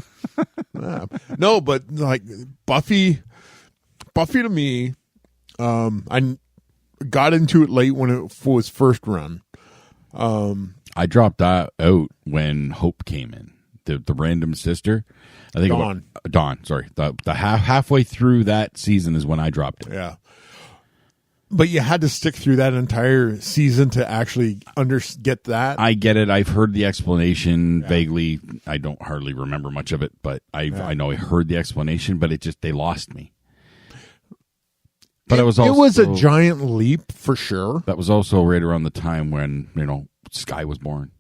No, but like Buffy to me, I got into it late when it was first run. I dropped that out when Hope came in, the random sister. I think Dawn. Sorry, the halfway through that season is when I dropped it. Yeah. But you had to stick through that entire season to actually get that. I get it. I've heard the explanation vaguely. I don't hardly remember much of it, but I know I heard the explanation. But they lost me. But it was a giant leap for sure. That was also right around the time when Sky was born.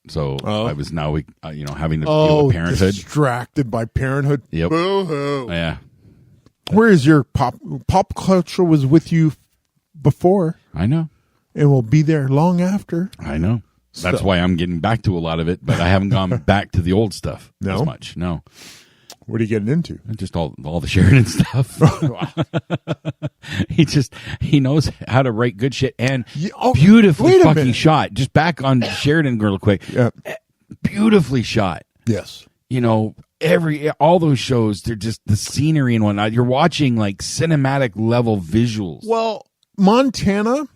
So I was now having to deal with parenthood. Distracted by parenthood. Yep. Boo-hoo. Yeah. Where is your pop culture was with you before? I know. And will be there long after. I know. That's why I'm getting back to a lot of it, but I haven't gone back to the old stuff as much. No. What are you getting into? Just all the Sheridan stuff. He knows how to write good shit and beautifully fucking shot. Just back on Sheridan real quick. Yeah. Beautifully shot. Yes. all those shows, they're just the scenery and whatnot. You're watching like cinematic level visuals. Well, Montana,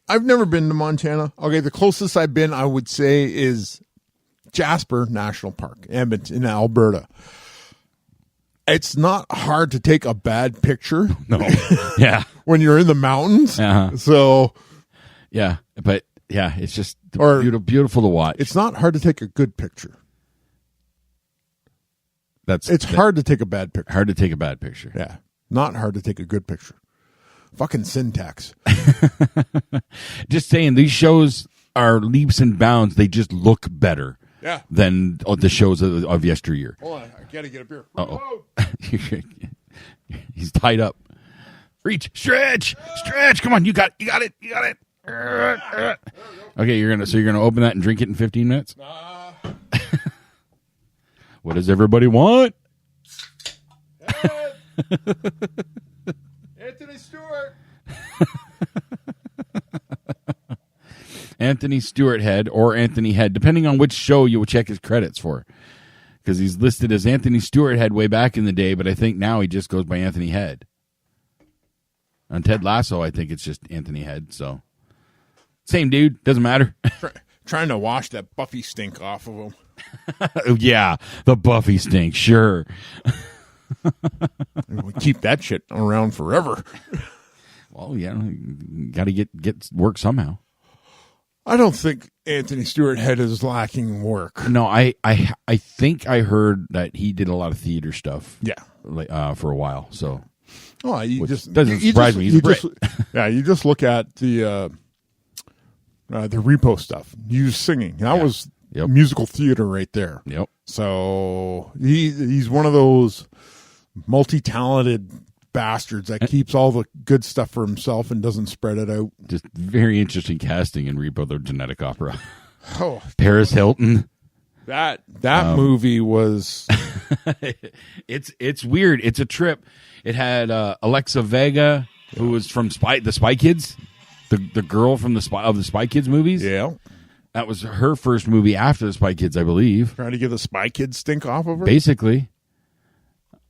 I've never been to Montana. Okay, the closest I've been, I would say, is Jasper National Park, Edmonton, in Alberta. It's not hard to take a bad picture. No. Yeah. When you're in the mountains. Uh-huh. So. Yeah. But yeah, it's just beautiful to watch. It's not hard to take a good picture. It's hard to take a bad picture. Hard to take a bad picture. Yeah. Not hard to take a good picture. Fucking syntax. Just saying, these shows are leaps and bounds. They just look better. Yeah. Than the shows of yesteryear. Hold on, I gotta get a beer. Uh-oh. He's tied up. Reach, stretch. Come on, you got it. Okay, you're gonna open that and drink it in 15 minutes. What does everybody want? Anthony Stewart. Anthony Stewart Head or Anthony Head, depending on which show you will check his credits for. Because he's listed as Anthony Stewart Head way back in the day, but I think now he just goes by Anthony Head. On Ted Lasso, I think it's just Anthony Head. So, same dude, doesn't matter. Trying to wash that Buffy stink off of him. Yeah, the Buffy stink, sure. We keep that shit around forever. Well, yeah, got to get work somehow. I don't think Anthony Stewart Head is lacking work. No, I think I heard that he did a lot of theater stuff. Yeah, for a while. So, doesn't surprise me. He's a Brit. You just look at the Repo stuff. You singing. That was musical theater right there. Yep. So he's one of those multi-talented bastards that keeps all the good stuff for himself and doesn't spread it out. Just very interesting casting in Repo the Genetic Opera. Oh, Paris Hilton. That movie was it's weird. It's a trip. It had Alexa Vega, who was from the Spy Kids, the girl from the Spy Kids movies. Yeah. That was her first movie after the Spy Kids, I believe. Trying to get the Spy Kids stink off of her? Basically.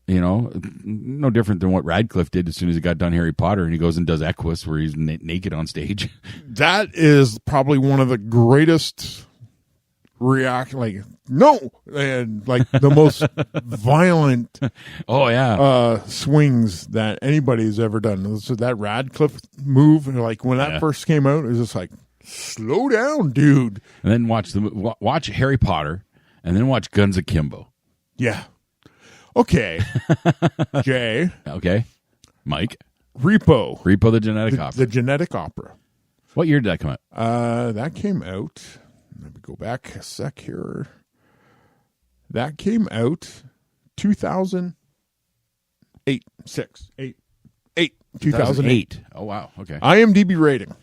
You know, no different than what Radcliffe did as soon as he got done Harry Potter and he goes and does Equus where he's naked on stage. That is probably one of the greatest and like the most violent swings that anybody's ever done. So that Radcliffe move, like when that first came out, it was just like, slow down, dude. And then watch Harry Potter and then watch Guns Akimbo. Yeah. Okay. Jay. Okay. Mike. Repo the Genetic Opera. The Genetic Opera. What year did that come out? That came out. Let me go back a sec here. That came out 2008. 2008. Oh, wow. Okay. IMDb rating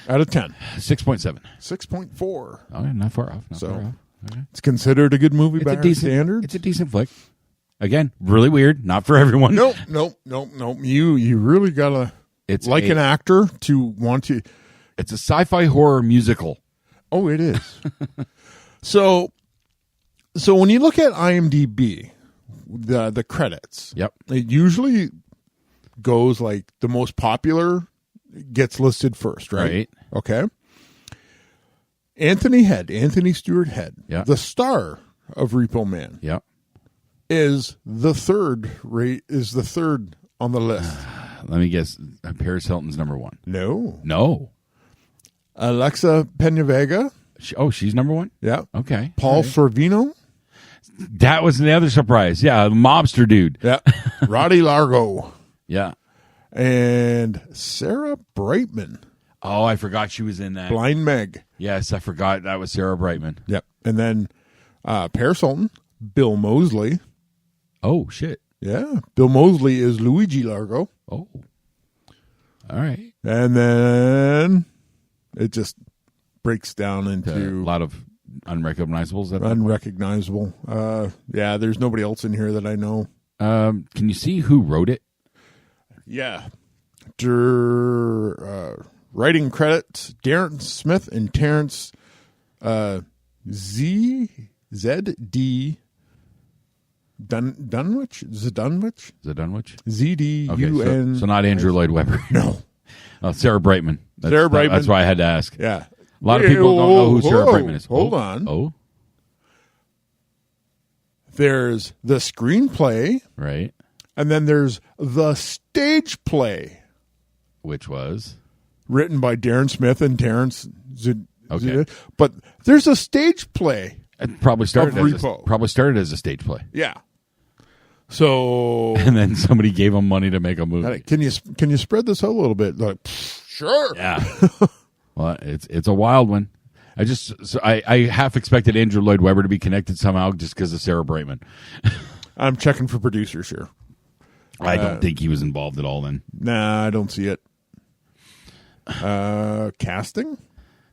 out of 10. 6.7. 6.4. Oh, not far off. Okay. It's considered a good movie by our standards. It's a decent flick. Again, really weird. Not for everyone. Nope. You really gotta. It's like an actor to want to. It's a sci-fi horror musical. Oh, it is. So when you look at IMDb, the credits. Yep. It usually goes like the most popular gets listed first, right? Okay. Anthony Stewart Head, the star of Repo Man, is the third on the list. Let me guess. Paris Hilton's number one. No. Alexa Penavega. She's number one? Yeah. Okay. Paul Sorvino. That was the other surprise. Yeah, the mobster dude. Yeah. Roddy Largo. Yeah. And Sarah Brightman. Oh, I forgot she was in that. Blind Meg. Yes, I forgot that was Sarah Brightman. Yep. And then Paris Hilton, Bill Moseley. Oh, shit. Yeah. Bill Moseley is Luigi Largo. Oh. All right. And then it just breaks down into a lot of unrecognizables. Unrecognizable. There's nobody else in here that I know. Can you see who wrote it? Yeah. Writing credits, Darren Smith and Terrence ZD Dunwich? Zdunwich? Zdunwich? ZDUN. So not Andrew Lloyd Webber. No. Sarah Brightman. Sarah Brightman. That's why I had to ask. Yeah. A lot of people don't know who Sarah Brightman is. Hold on. Oh. There's the screenplay. Right. And then there's the stage play. Which was? Written by Darren Smith and Terrence Okay. But there's a stage play. It probably started as a stage play. Yeah. So and then somebody gave him money to make a movie. Can you spread this out a little bit? Like, sure. Yeah. Well, it's a wild one. I half expected Andrew Lloyd Webber to be connected somehow just because of Sarah Brightman. I'm checking for producers here. I don't think he was involved at all then. Nah, I don't see it. Casting?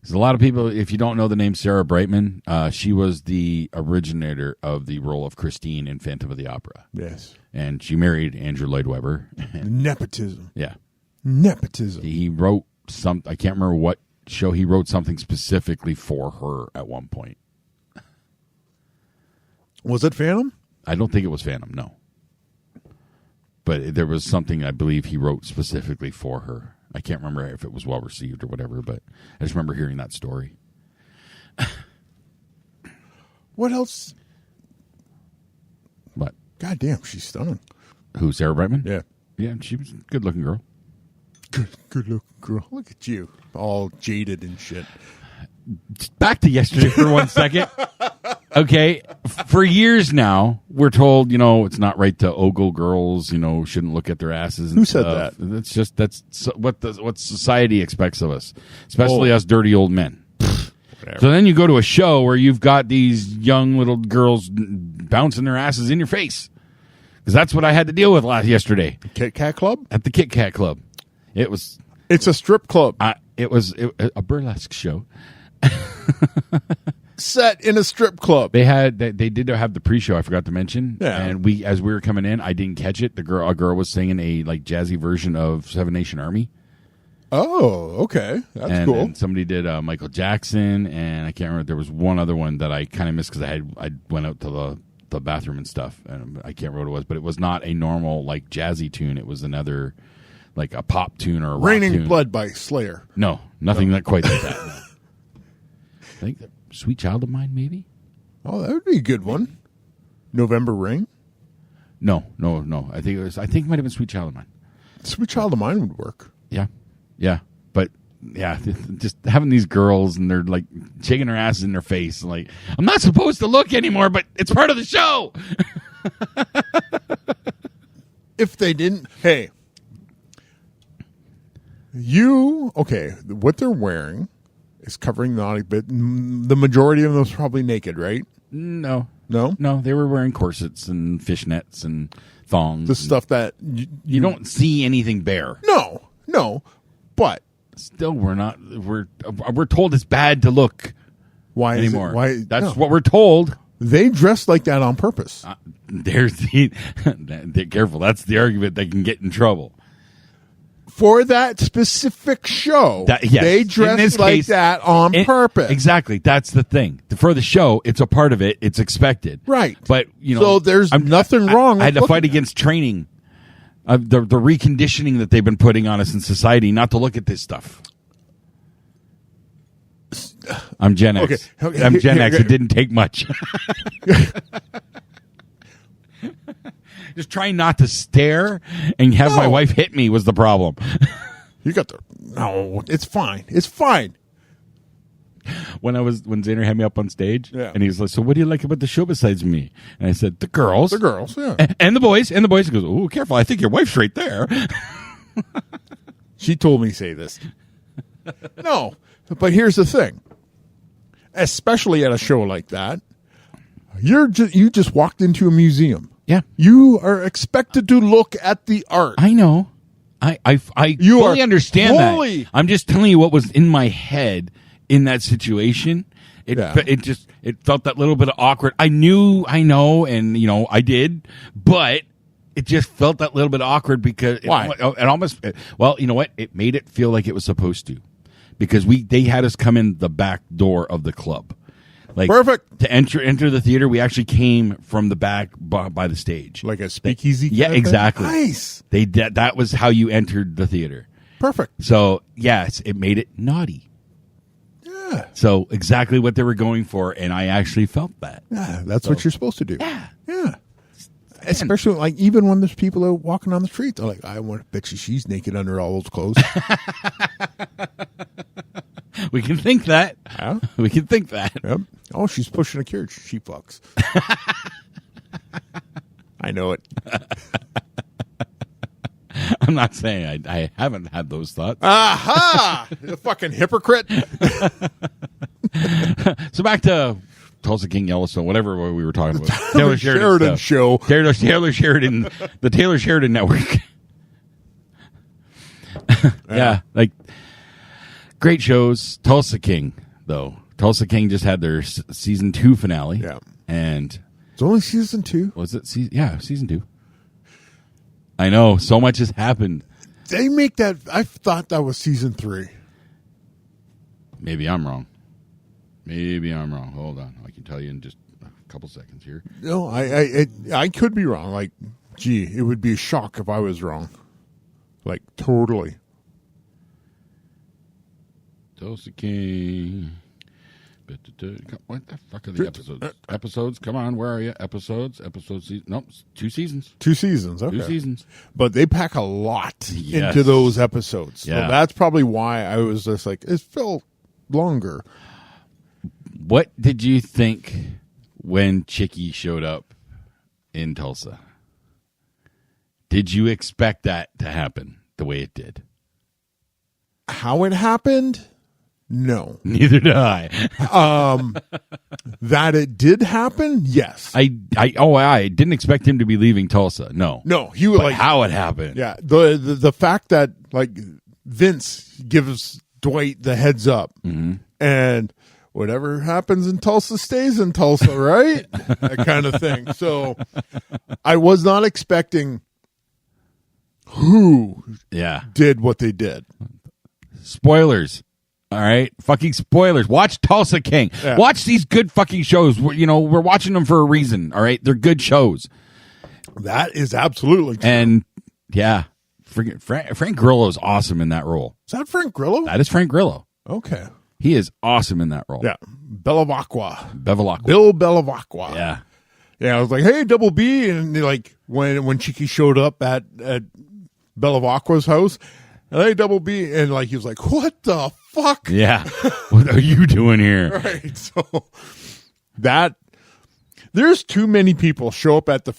There's a lot of people, if you don't know the name Sarah Brightman, she was the originator of the role of Christine in Phantom of the Opera. Yes. And she married Andrew Lloyd Webber. Nepotism. Yeah. Nepotism. He wrote I can't remember what show, he wrote something specifically for her at one point. Was it Phantom? I don't think it was Phantom, no. But there was something I believe he wrote specifically for her. I can't remember if it was well received or whatever, but I just remember hearing that story. What else? What? God damn, she's stunning. Who, Sarah Brightman? Yeah. Yeah, she was a good-looking girl. Good looking girl. Look at you. All jaded and shit. Back to yesterday for 1 second. Okay, for years now, we're told, it's not right to ogle girls, shouldn't look at their asses. And Who said stuff. that? That's what society expects of us, especially us dirty old men. Whatever. So then you go to a show where you've got these young little girls bouncing their asses in your face. Because that's what I had to deal with yesterday. Kit Kat Club? At the Kit Kat Club. It's a strip club. It was a burlesque show. Set in a strip club. They did have the pre-show. I forgot to mention. Yeah. And as we were coming in, I didn't catch it. A girl was singing a jazzy version of Seven Nation Army. Oh, okay, that's cool. And somebody did Michael Jackson, and I can't remember. There was one other one that I kind of missed because I went out to the bathroom and stuff, and I can't remember what it was. But it was not a normal jazzy tune. It was another a pop tune or a rock Raining tune. Blood by Slayer. No, nothing that quite like that. No. I think Sweet Child of Mine, maybe? Oh, that would be a good one. November Rain? No. I think it might have been Sweet Child of Mine. Sweet Child of Mine would work. Yeah. But yeah, just having these girls and they're shaking their asses in their face. I'm not supposed to look anymore, but it's part of the show. If they didn't, hey, what they're wearing is covering the body, but the majority of them is probably naked, right? No, No, they were wearing corsets and fishnets and thongs. the stuff that you don't see anything bare. No, but Still, we're told it's bad to look why anymore. That's what we're told. They dress like that on purpose. They're careful. That's the argument. They can get in trouble. For that specific show, Yes. they In dress this like case, that on purpose. Exactly. That's the thing. For the show, it's a part of it. It's expected. Right. But, so there's nothing wrong. I had to with fight looking against training, the reconditioning that they've been putting on us in society not to look at this stuff. I'm Gen X. Okay. I'm Gen X. It didn't take much. Just trying not to stare and have my wife hit me was the problem. You got the no. It's fine. It's fine. When Zaner had me up on stage, Yeah. and he was like, "So what do you like about the show besides me?" And I said, "The girls, Yeah. and the boys." And the boys. He goes, "Oh, careful! I think your wife's right there." She told me say this. No, but here's the thing. Especially at a show like that, you just walked into a museum. Yeah, You are expected to look at the art. I know. I You fully are understand fully- that. I'm just telling you what was in my head in that situation. It felt that little bit of awkward. I know, and I did, but it just felt that little bit awkward because Why? It almost. Well, you know what? It made it feel like it was supposed to, because they had us come in the back door of the club. Like perfect to enter the theater. We actually came from the back by the stage, like a speakeasy. Yeah, exactly. Nice. That was how you entered the theater. Perfect. So yes, it made it naughty. Yeah. So exactly what they were going for, and I actually felt that. Yeah, that's what you're supposed to do. Yeah. Yeah. Especially like even when there's people out walking on the streets, they're like, I want to bet you she's naked under all those clothes. We can think that. Yeah. We can think that. Yep. Oh, she's pushing a carriage. She fucks. I know it. I'm not saying I haven't had those thoughts. Aha! The fucking hypocrite. So back to Tulsa King, Yellowstone, whatever we were talking about. Taylor Sheridan show. Taylor Sheridan, the Taylor Sheridan Network. Yeah, like great shows. Tulsa King, though. Tulsa King just had their season 2 finale. Yeah. And It's only season 2. was it season 2? I know, so much has happened. They make that. I thought that was season 3. Maybe I'm wrong. Hold on. I can tell you in just a couple seconds here. No, I could be wrong. Like, gee, it would be a shock if I was wrong. Like, totally. Tulsa King. What the fuck are the episodes? Episodes? Come on, where are you? Episodes? Nope, 2 seasons. 2 seasons, okay. 2 seasons. But they pack a lot Yes. into those episodes. Yeah. So that's probably why I was just like, it felt longer. What did you think when Chicky showed up in Tulsa? Did you expect that to happen the way it did? How it happened? No. Neither did I. That it did happen? Yes. I didn't expect him to be leaving Tulsa. No. No, he was But like, how it happened. yeah. The fact that like Vince gives Dwight the heads up, and whatever happens in Tulsa stays in Tulsa, right? That kind of thing. So I was not expecting who did what they did. Spoilers. All right, fucking spoilers. Watch Tulsa King. Yeah. Watch these good fucking shows. We're watching them for a reason. All right, they're good shows. That is absolutely true. And yeah, Frank Grillo is awesome in that role. Is that Frank Grillo? That is Frank Grillo. Okay. He is awesome in that role. Yeah. Bevilacqua. Bevilacqua. Bill Bevilacqua. Yeah. Yeah, I was like, hey, Double B. And like when Chicky showed up at Bevilacqua's house, hey, Double B. And like he was like, what the fuck? Yeah. What are you doing here? Right. So that there's too many people show up at Bill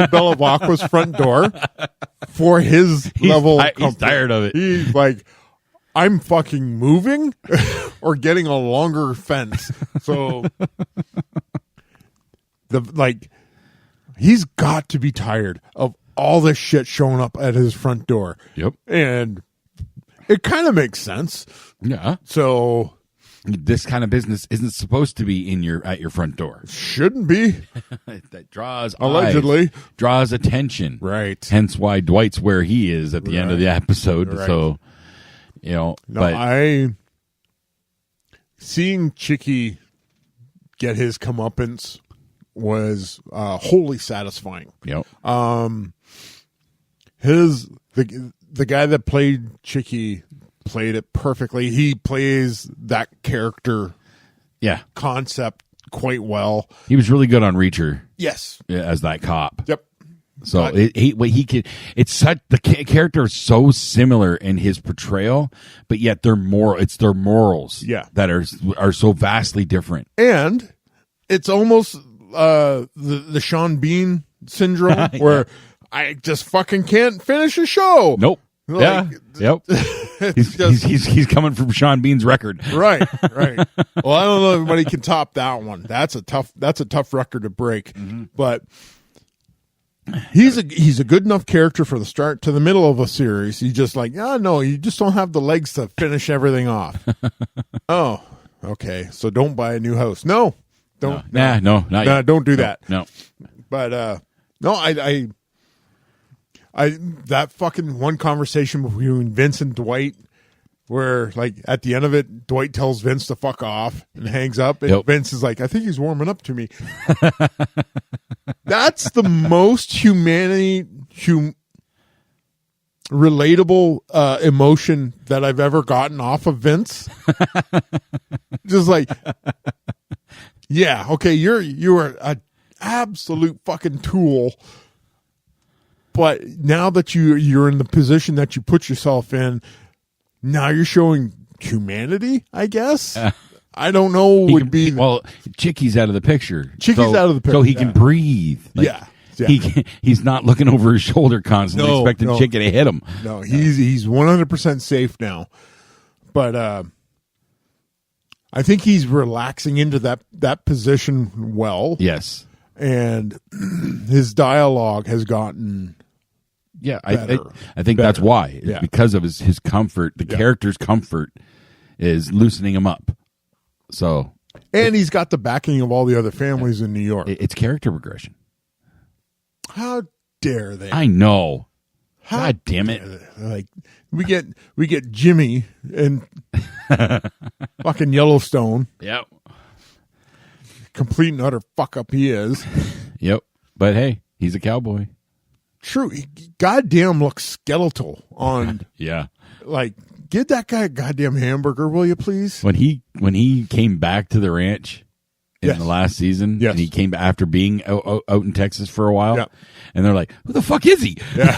Bevilacqua's front door for his level of He's tired of it. He's like, I'm fucking moving or getting a longer fence. So he's got to be tired of all this shit showing up at his front door. Yep. And it kind of makes sense. Yeah. So this kind of business isn't supposed to be at your front door. Shouldn't be. That draws allegedly eyes, draws attention. Right. Hence why Dwight's where he is at the end of the episode. Right. So, but seeing Chicky get his comeuppance was wholly satisfying. Yep. The guy that played Chicky played it perfectly. He plays that character concept quite well. He was really good on Reacher. Yes. As that cop. Yep. So the character is so similar in his portrayal, but yet it's their morals that are so vastly different. And it's almost the Sean Bean syndrome where I just fucking can't finish a show. Nope. Like, Yep. He's coming from Sean Bean's record. Right. Well, I don't know if everybody can top that one. That's a tough record to break. Mm-hmm. But he's a good enough character for the start to the middle of a series. He's just like, no, you just don't have the legs to finish everything off. Oh, okay. So don't buy a new house. No. Don't. Not yet. Don't do that. No. But no, I that fucking one conversation between Vince and Dwight where like at the end of it, Dwight tells Vince to fuck off and hangs up, and Vince is like, I think he's warming up to me. That's the most relatable emotion that I've ever gotten off of Vince. Just like, yeah, okay, you are an absolute fucking tool, but now that you're in the position that you put yourself in, now you're showing humanity, I guess. I don't know. Chicky's out of the picture. Chicky's out of the picture, so he can breathe. Like, he's not looking over his shoulder constantly, expecting Chicky to hit him. No, he's 100% safe now. But I think he's relaxing into that position well. Yes, and his dialogue has gotten. Yeah, I think that's why. It's because of his comfort. The character's comfort is loosening him up. So, and he's got the backing of all the other families in New York. It's character progression. How dare they? I know. God damn it! Like we get Jimmy and fucking Yellowstone. Yep. Complete and utter fuck up he is. Yep. But hey, he's a cowboy. True. He goddamn looks skeletal on. Yeah. Like, get that guy a goddamn hamburger, will you please? When he came back to the ranch in the last season, and he came after being out in Texas for a while, and they're like, "Who the fuck is he? Yeah.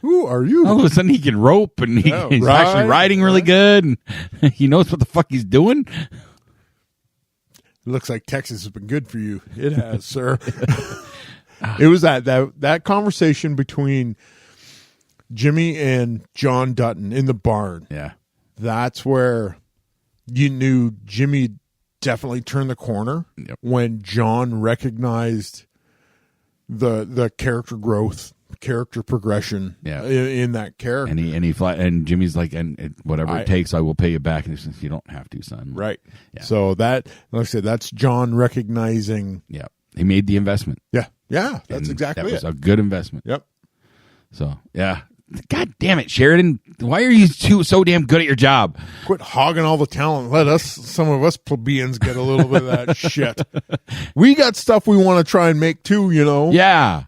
Who are you?" All of a sudden, he can rope, and he's actually riding really good, and he knows what the fuck he's doing. It looks like Texas has been good for you. It has, sir. It was that conversation between Jimmy and John Dutton in the barn. Yeah. That's where you knew Jimmy definitely turned the corner when John recognized the character growth, character progression in that character. And Jimmy's like, and whatever it takes, I will pay you back. And he says, you don't have to, son. Right. Yeah. So that, like I said, that's John recognizing. Yeah. He made the investment. Yeah. Yeah. That's exactly it. That was a good investment. Yep. So, yeah. God damn it, Sheridan. Why are you so damn good at your job? Quit hogging all the talent. Let some of us plebeians get a little bit of that shit. We got stuff we want to try and make too, you know? Yeah.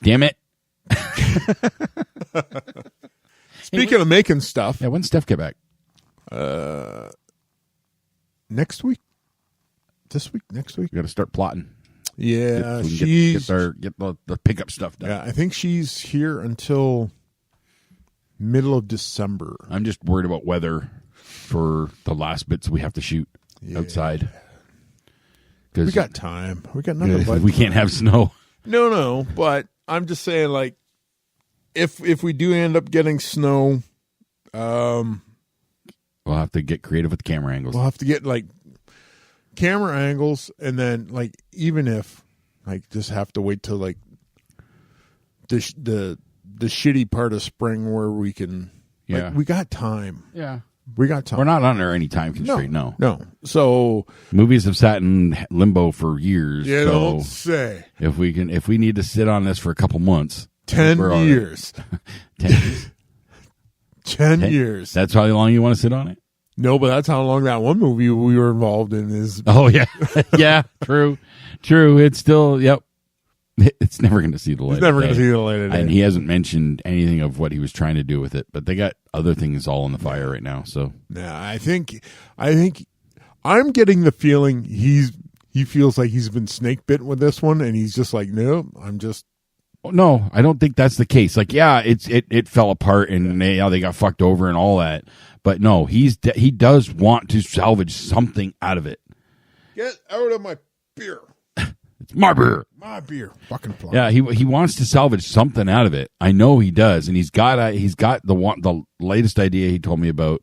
Damn it. Speaking of making stuff. Yeah, when's Steph get back? Next week? This week? Next week? We got to start plotting. Yeah, get the pickup stuff done. Yeah, I think she's here until middle of December. I'm just worried about weather for the last bits we have to shoot outside. We got time. We got nothing but we can't have snow. No, but I'm just saying, like, if we do end up getting snow, we'll have to get creative with the camera angles. We'll have to get like camera angles, and then like even if like just have to wait till like the shitty part of spring where we can. Yeah, like, we got time. Yeah. We got time. We're not under any time constraint. No. So movies have sat in limbo for years. You don't say. If we need to sit on this for a couple months, 10 years. 10 years. 10 years. That's how long you want to sit on it? No, but that's how long that one movie we were involved in is. Oh yeah, yeah. True. It's still. Yep. It's never going to see the light. It's never going to see the light of day. And he hasn't mentioned anything of what he was trying to do with it. But they got other things all in the fire right now. So yeah, I think I'm getting the feeling he feels like he's been snake bitten with this one, and he's just like, no, I'm just. No, I don't think that's the case. Like, yeah, it fell apart and they got fucked over and all that. But no, he does want to salvage something out of it. Get out of my beer. It's my beer. My beer. Fucking fly. Yeah, he wants to salvage something out of it. I know he does, and he's got the latest idea he told me about.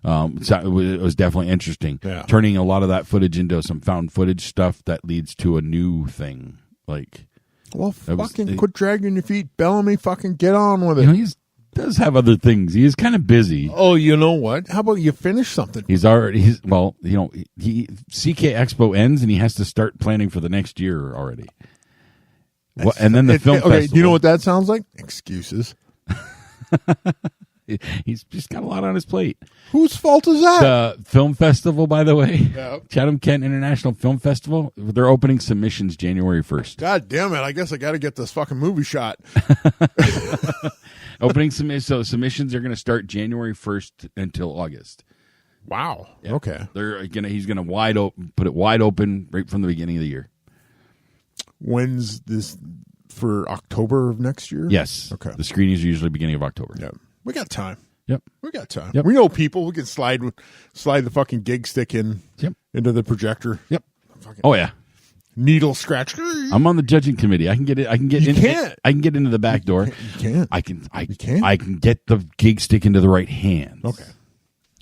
It was definitely interesting. Yeah. Turning a lot of that footage into some found footage stuff that leads to a new thing. Like, well, quit dragging your feet, Bellamy. Fucking get on with it. You know, he does have other things. He is kind of busy. Oh, you know what? How about you finish something? CK Expo ends and he has to start planning for the next year already. And then the film festival. Do you know what that sounds like? Excuses. He's just got a lot on his plate. Whose fault is that? The film festival, by the way, Yep. Chatham-Kent International Film Festival, they're opening submissions January 1st. God damn it. I guess I got to get this fucking movie shot. So submissions are going to start January 1st until August. Wow. Yeah. Okay. He's going to put it wide open right from the beginning of the year. When's this for October of next year? Yes. Okay. The screenings are usually beginning of October. Yeah. We got time. Yep. We got time. Yep. We know people. We can slide the fucking gig stick into the projector. Yep. Oh yeah. Needle scratch. I'm on the judging committee. I can get it. I can get in. I can get into the back door. You can't. I can get the gig stick into the right hands. Okay.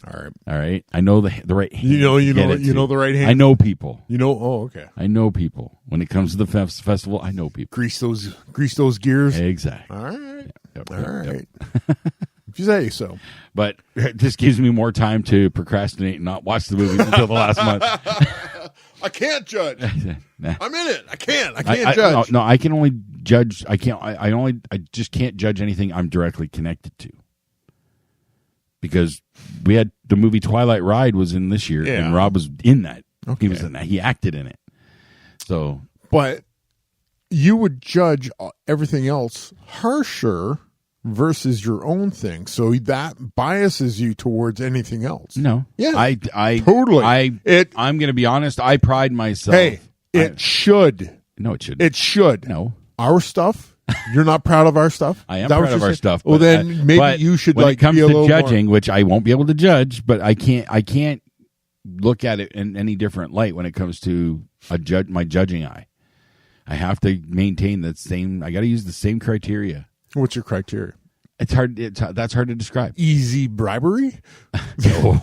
All right. I know the right hand. You know the right hand. I know people. Oh, okay. I know people. When it comes to the festival, I know people. Grease those gears. Exactly. All right. Yep. All right. If you say so. But it just gives me more time to procrastinate and not watch the movie until the last month. I can't judge. Nah. I'm in it. I can't judge. No, I can only judge. I can't. I just can't judge anything I'm directly connected to. Because we had the movie Twilight Ride was in this year, and Rob was in that. Okay. He was in that. He acted in it. So, but you would judge everything else harsher versus your own thing, so that biases you towards anything else. No, yeah, I totally. I'm going to be honest. I pride myself. Hey, it should. No, it shouldn't. It should. No, our stuff. You're not proud of our stuff? I am proud of our stuff. Well, then maybe you should when like it comes be a to little judging, more... which I won't be able to judge, but I can't look at it in any different light when it comes to my judging eye. I have to maintain that same. I got to use the same criteria. What's your criteria? It's hard. That's hard to describe. Easy bribery? No.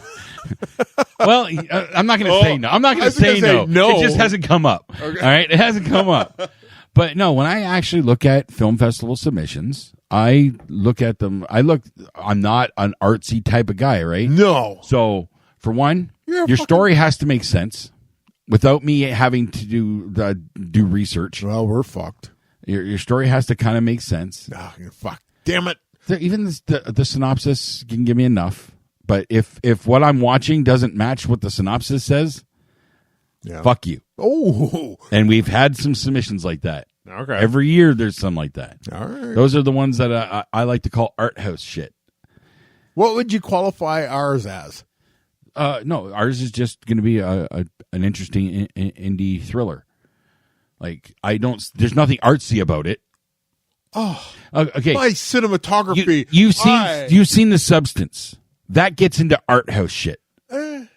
Well, I'm not going to say no. I'm not going to say no. It just hasn't come up. Okay. All right, it hasn't come up. But no, when I actually look at film festival submissions, I look at them. I'm not an artsy type of guy, right? No. So for one, your story has to make sense without me having to do research. Well, we're fucked. Your story has to kind of make sense. Oh, you're fucked. Damn it. Even the synopsis can give me enough. But if what I'm watching doesn't match what the synopsis says, fuck you. Oh. And we've had some submissions like that. Okay. Every year there's some like that. All right. Those are the ones that I like to call art house shit. What would you qualify ours as? No, ours is just going to be an interesting indie thriller. Like there's nothing artsy about it. Oh, okay. My cinematography. You've seen The Substance. That gets into art house shit.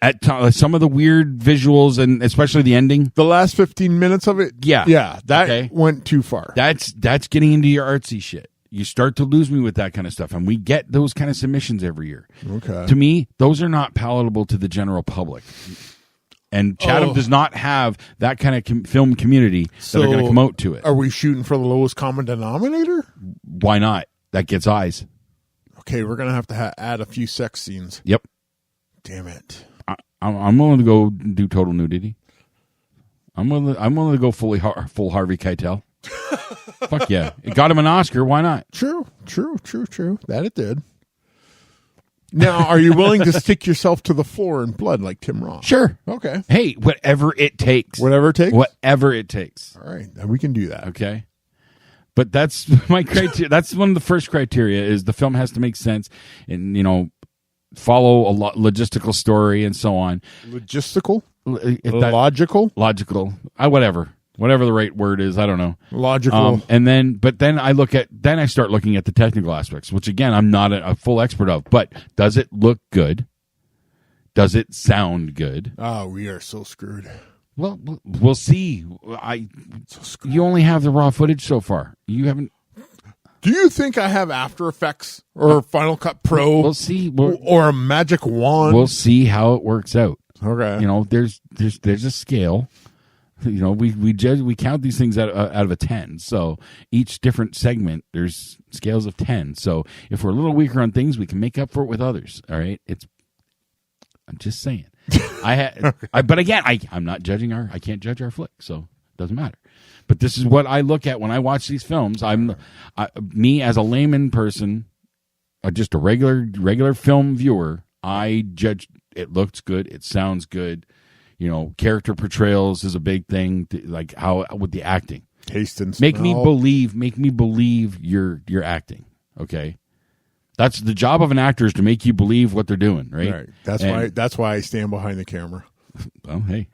At some of the weird visuals and especially the ending. The last 15 minutes of it? Yeah. That went too far. That's getting into your artsy shit. You start to lose me with that kind of stuff. And we get those kind of submissions every year. Okay. To me, those are not palatable to the general public. And Chatham does not have that kind of film community that are going to come out to it. Are we shooting for the lowest common denominator? Why not? That gets eyes. Okay, we're going to have to add a few sex scenes. Yep. Damn it. I'm willing to go do total nudity. I'm willing to go full Harvey Keitel. Fuck yeah. It got him an Oscar. Why not? True. That it did. Now, are you willing to stick yourself to the floor in blood like Tim Roth? Sure. Okay. Hey, whatever it takes. Whatever it takes? Whatever it takes. All right. We can do that. Okay. But that's my criteria. That's one of the first criteria is the film has to make sense and, follow a logistical story and so on. Logistical? Logical? Logical. Whatever the right word is, I don't know. Logical. But then I start looking at the technical aspects, which again, I'm not a full expert of, but does it look good? Does it sound good? Oh, we are so screwed. Well, we'll see. You only have the raw footage so far. You haven't. Do you think I have After Effects or Final Cut Pro? We'll see. Or a magic wand? We'll see how it works out. Okay. There's a scale. We count these things out of a 10. So each different segment, there's scales of 10. So if we're a little weaker on things, we can make up for it with others. All right. I'm just saying. But again, I'm not judging I can't judge our flick, so it doesn't matter. But this is what I look at when I watch these films. Me as a layman person, just a regular film viewer, I judge it looks good, it sounds good. Character portrayals is a big thing. Like how with the acting, taste and make smell. Make me believe you're acting. Okay, that's the job of an actor, is to make you believe what they're doing. Right. That's why I stand behind the camera. Well, hey,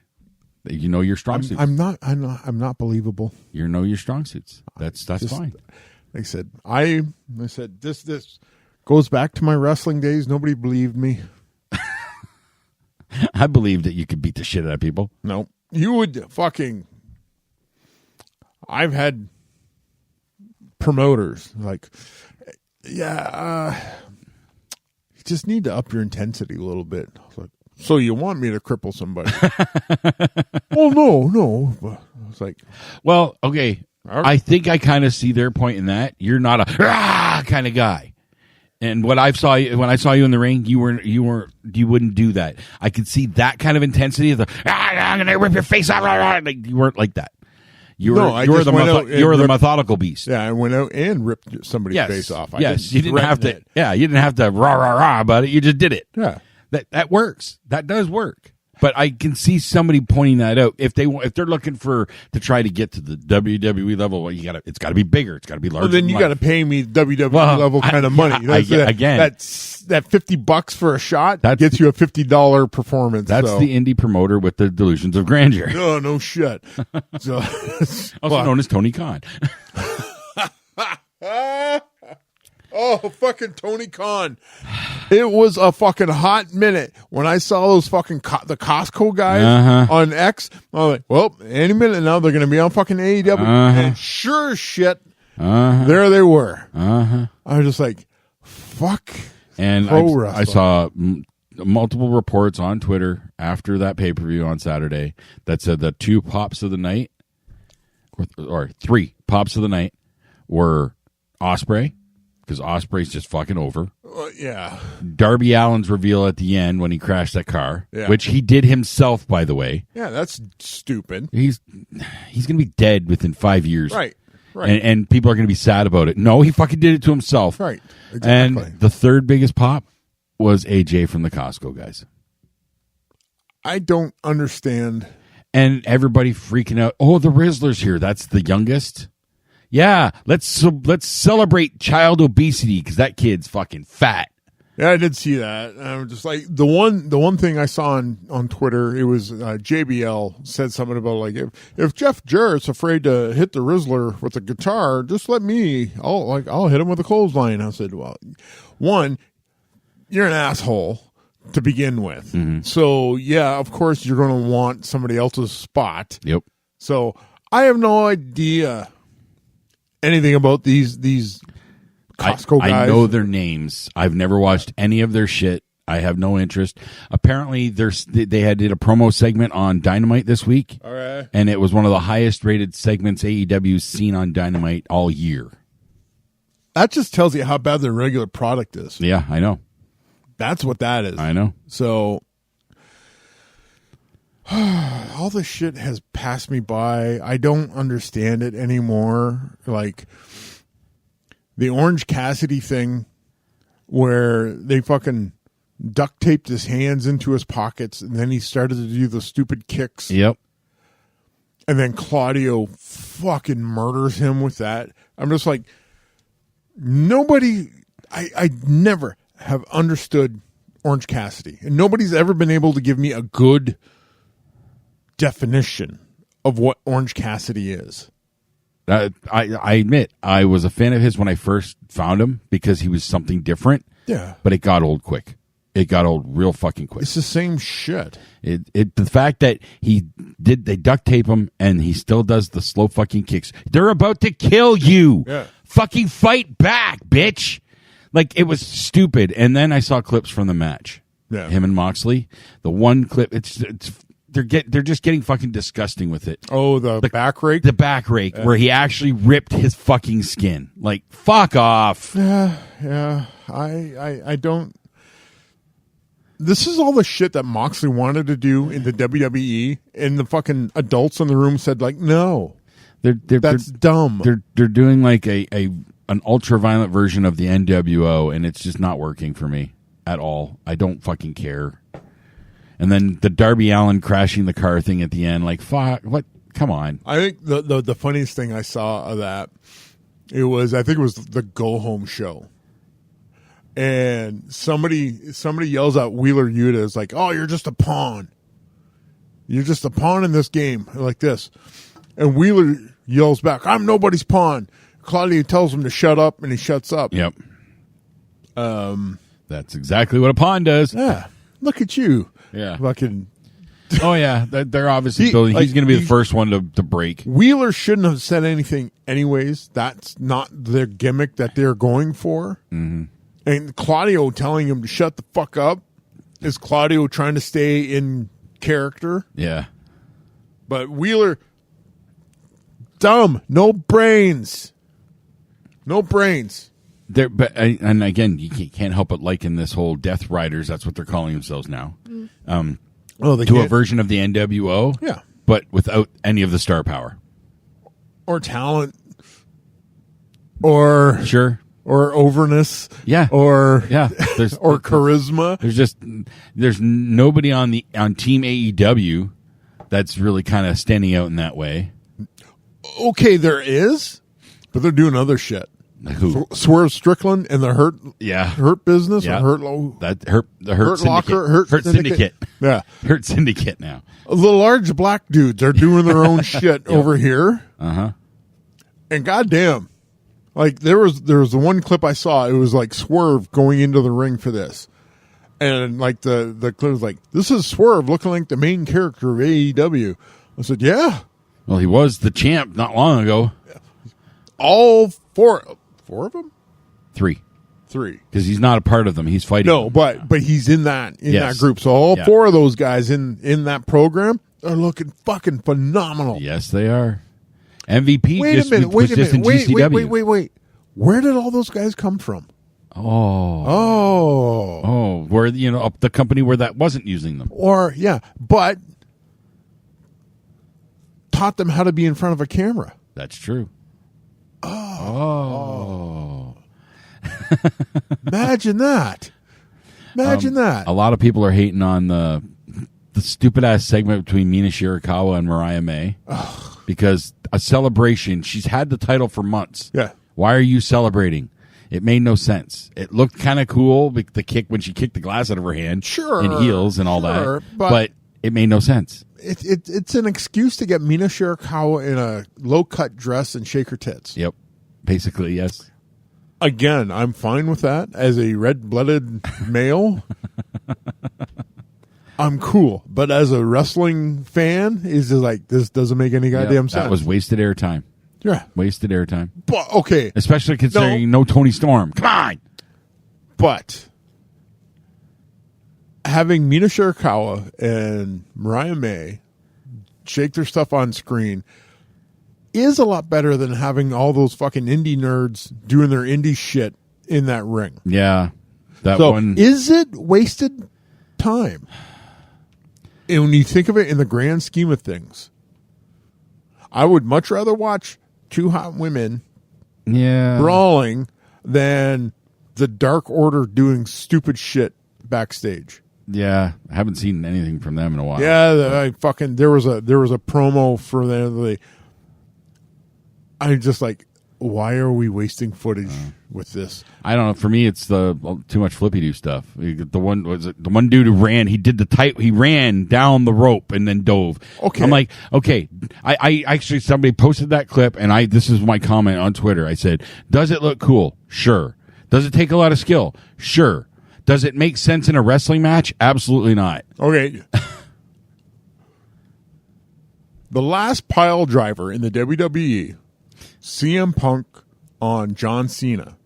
your strong suits. I'm not believable. Your strong suits. That's fine. Like I said, I said this goes back to my wrestling days. Nobody believed me. I believed that you could beat the shit out of people. No, you would fucking. I've had promoters like, you just need to up your intensity a little bit. I was like, so you want me to cripple somebody? Oh no. I was like, well, okay. I think I kind of see their point in that. You're not a kind of guy. And when I saw you in the ring, you wouldn't do that. I could see that kind of intensity of the I'm gonna rip your face off. Like, you weren't like that. You were the methodical beast. Yeah, I went out and ripped somebody's face off. You didn't have to. Yeah, you didn't have to rah about it. You just did it. Yeah, that works. That does work. But I can see somebody pointing that out if they're looking to try to get to the WWE level. Well, it's got to be bigger. It's got to be larger. Well, then you got to pay me WWE level kind of money. That's $50 for a shot. That gets you a $50 performance. That's the indie promoter with the delusions of grandeur. Oh no shit. So, also known as Tony Khan. Oh, fucking Tony Khan. It was a fucking hot minute when I saw those fucking the Costco guys on X. I was like, well, any minute now they're going to be on fucking AEW. And sure as shit, there they were. I was just like, fuck. And I saw multiple reports on Twitter after that pay-per-view on Saturday that said the 2 pops of the night, or 3 pops of the night, were Ospreay, because Ospreay's just fucking over. Yeah. Darby Allin's reveal at the end when he crashed that car, which he did himself, by the way. Yeah, that's stupid. He's going to be dead within 5 years. Right. And people are going to be sad about it. No, he fucking did it to himself. Right. Exactly. And the third biggest pop was AJ from the Costco guys. I don't understand. And everybody freaking out. Oh, the Rizzler's here. That's the youngest. Yeah, let's celebrate child obesity because that kid's fucking fat. Yeah, I did see that. I was just like the one thing I saw on Twitter. It was JBL said something about like if Jeff Jarrett's afraid to hit the Rizzler with a guitar, just let me. I'll hit him with a clothesline. I said, well, one, you're an asshole to begin with. Mm-hmm. So yeah, of course you're going to want somebody else's spot. Yep. So I have no idea anything about these Costco guys. I know their names. I've never watched any of their shit. I have no interest. Apparently, they did a promo segment on Dynamite this week. All right. And it was one of the highest rated segments AEW's seen on Dynamite all year. That just tells you how bad their regular product is. Yeah, I know. That's what that is. I know. So all this shit has passed me by. I don't understand it anymore. Like the Orange Cassidy thing where they fucking duct taped his hands into his pockets and then he started to do the stupid kicks. Yep. And then Claudio fucking murders him with that. I'm just like, nobody, I never have understood Orange Cassidy. And nobody's ever been able to give me a good definition of what Orange Cassidy is. I admit I was a fan of his when I first found him because he was something different. Yeah. But it got old quick. It got old real fucking quick. It's the same shit. The fact that they duct tape him and he still does the slow fucking kicks. They're about to kill you. Yeah. Fucking fight back, bitch. Like, it was stupid. And then I saw clips from the match. Yeah. Him and Moxley. The one clip, they're just getting fucking disgusting with it. Oh, the back rake? The back rake, where he actually ripped his fucking skin. Like, fuck off. Yeah. I don't. This is all the shit that Moxley wanted to do in the WWE, and the fucking adults in the room said, like, no. That's dumb. They're doing like a an ultra-violent version of the NWO, and it's just not working for me at all. I don't fucking care. And then the Darby Allin crashing the car thing at the end, like, fuck, what? Come on. I think the funniest thing I saw of that, I think it was the Go Home show. And somebody yells out Wheeler Yuta is like, "Oh, you're just a pawn. You're just a pawn in this game," like this. And Wheeler yells back, "I'm nobody's pawn." Claudio tells him to shut up, and he shuts up. Yep. That's exactly what a pawn does. Yeah. Look at you. Yeah. Fucking. Oh yeah, they're obviously building. He's going to be the first one to break. Wheeler shouldn't have said anything, anyways. That's not their gimmick that they're going for. Mm-hmm. And Claudio telling him to shut the fuck up is Claudio trying to stay in character. Yeah. But Wheeler, dumb, no brains. No brains. And again, you can't help but liken this whole Death Riders. That's what they're calling themselves now. To a version of the NWO. Yeah. But without any of the star power. Or talent. Or. Sure. Or overness. Yeah. Or. Yeah. Or charisma. There's nobody on Team AEW that's really kind of standing out in that way. Okay, there is. But they're doing other shit. Who? Swerve Strickland and the Hurt Business. Yeah. Or the Hurt Locker. Hurt Syndicate. Yeah. Hurt Syndicate now. The large black dudes are doing their own shit over here. Uh-huh. And goddamn, like there was the one clip I saw, it was like Swerve going into the ring for this. And like the clip was like, "This is Swerve looking like the main character of AEW." I said, "Yeah." Well, he was the champ not long ago. All four of them? Three. Because he's not a part of them. He's fighting. No, but he's in that group. So all four of those guys in that program are looking fucking phenomenal. Yes, they are. MVP wait just a minute, was just in GCW. Wait. Where did all those guys come from? Oh. Where up the company where that wasn't using them. But taught them how to be in front of a camera. That's true. Imagine that. A lot of people are hating on the stupid ass segment between Mina Shirakawa and Mariah May. Because a celebration, she's had the title for months. Yeah. Why are you celebrating? It made no sense. It looked kind of cool, the kick when she kicked the glass out of her hand. Sure. And heels and all that. But it made no sense. It's an excuse to get Mina Shirakawa in a low-cut dress and shake her tits. Yep. Basically, yes. Again, I'm fine with that. As a red-blooded male, I'm cool. But as a wrestling fan, it's just like, this doesn't make any goddamn sense. That was wasted airtime. Yeah. Wasted airtime. But, okay. Especially considering no Tony Storm. Come on! But having Mina Shirakawa and Mariah May shake their stuff on screen is a lot better than having all those fucking indie nerds doing their indie shit in that ring. Yeah. Is it wasted time? And when you think of it in the grand scheme of things, I would much rather watch two hot women brawling than the Dark Order doing stupid shit backstage. Yeah, I haven't seen anything from them in a while. Yeah, there was a promo for them. I'm just like, why are we wasting footage with this? I don't know. For me, it's the too much flippy do stuff. The one dude who ran. He did he ran down the rope and then dove. Okay, I'm like, okay. I actually somebody posted that clip and this is my comment on Twitter. I said, does it look cool? Sure. Does it take a lot of skill? Sure. Does it make sense in a wrestling match? Absolutely not. Okay. The last pile driver in the WWE, CM Punk on John Cena,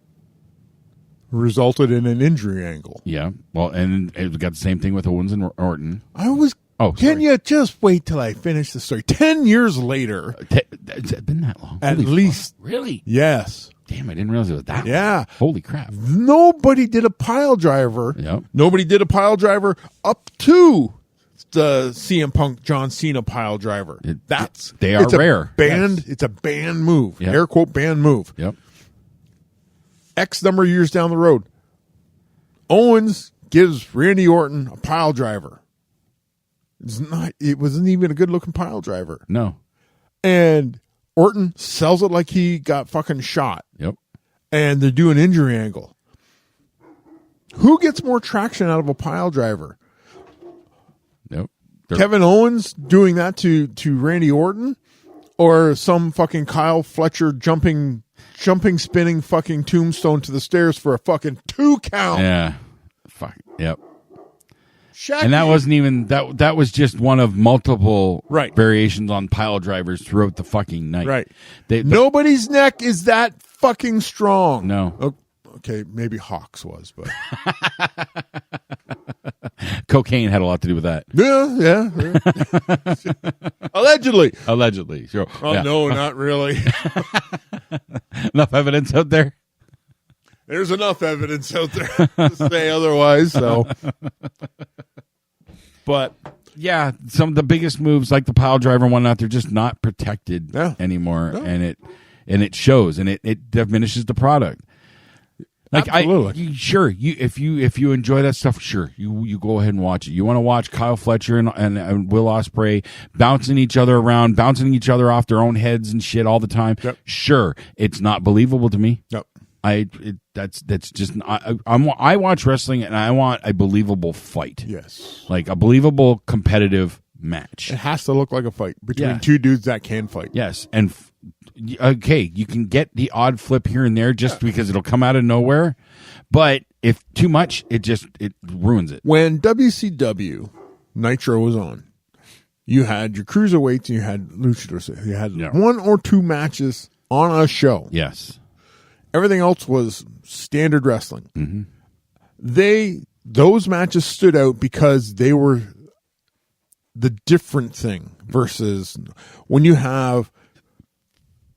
resulted in an injury angle. Yeah. Well, and it got the same thing with Owens and Orton. Can you just wait till I finish the story? 10 years later. It's been that long. At least. Really? Yes. Damn, I didn't realize it was that long. Yeah. Holy crap. Nobody did a pile driver. Yep. Nobody did a pile driver up to the CM Punk John Cena pile driver. They are rare. It's a banned move. Yep. Air quote banned move. Yep. X number of years down the road, Owens gives Randy Orton a pile driver. It wasn't even a good looking pile driver. No. And Orton sells it like he got fucking shot. Yep. And they're doing injury angle. Who gets more traction out of a pile driver? Yep. Kevin Owens doing that to Randy Orton, or some fucking Kyle Fletcher jumping, spinning fucking tombstone to the stairs for a fucking 2 count? Yeah. Fuck. Yep. Shaq, and that wasn't even that was just one of multiple variations on pile drivers throughout the fucking night. Right. Nobody's neck is that fucking strong. No. Okay, maybe Hawks was, but cocaine had a lot to do with that. Yeah. Allegedly. Sure. Oh, yeah. No, not really. Enough evidence out there? There's enough evidence out there to say otherwise, so. But yeah, some of the biggest moves like the pile driver and whatnot, they're just not protected anymore. No. And it shows, and it diminishes the product. Like absolutely. If you enjoy that stuff, sure, you go ahead and watch it. You want to watch Kyle Fletcher and Will Ospreay bouncing each other around, bouncing each other off their own heads and shit all the time. Yep. Sure, it's not believable to me. Yep. That's just I watch wrestling and I want a believable fight. Yes, like a believable competitive match. It has to look like a fight between two dudes that can fight. Yes, and okay, you can get the odd flip here and there just because it'll come out of nowhere, but if too much, it ruins it. When WCW Nitro was on, you had your cruiserweights and you had luchadors. You had 1 or 2 matches on a show. Yes. Everything else was standard wrestling. Mm-hmm. Those matches stood out because they were the different thing versus when you have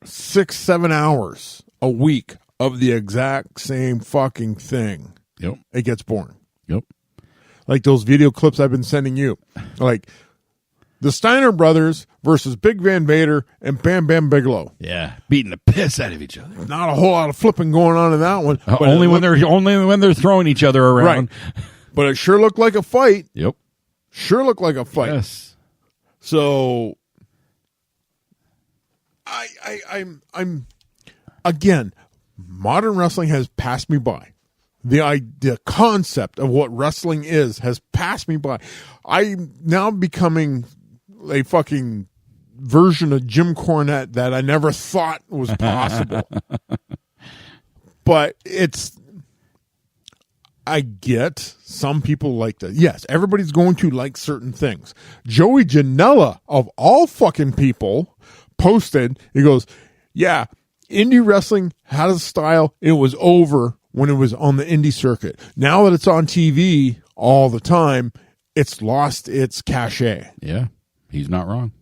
6-7 hours a week of the exact same fucking thing. Yep. It gets boring. Yep. Like those video clips I've been sending you. Like the Steiner brothers versus Big Van Vader and Bam Bam Bigelow. Yeah, beating the piss out of each other. Not a whole lot of flipping going on in that one. Only when they're throwing each other around. Right. But it sure looked like a fight. Yep. Sure looked like a fight. Yes. So I'm again, modern wrestling has passed me by. The concept of what wrestling is has passed me by. I'm now becoming a fucking version of Jim Cornette that I never thought was possible. But I get some people like that. Yes, everybody's going to like certain things. Joey Janela, of all fucking people, posted, he goes, yeah, indie wrestling had a style. It was over when it was on the indie circuit. Now that it's on TV all the time, it's lost its cachet. Yeah, he's not wrong.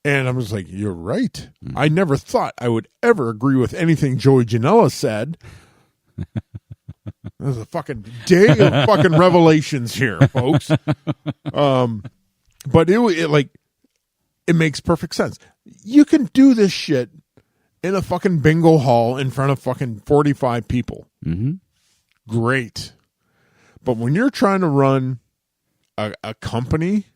And I was like, you're right. I never thought I would ever agree with anything Joey Janela said. There's a fucking day of fucking revelations here, folks. But it makes perfect sense. You can do this shit in a fucking bingo hall in front of fucking 45 people. Mm-hmm. Great. But when you're trying to run a company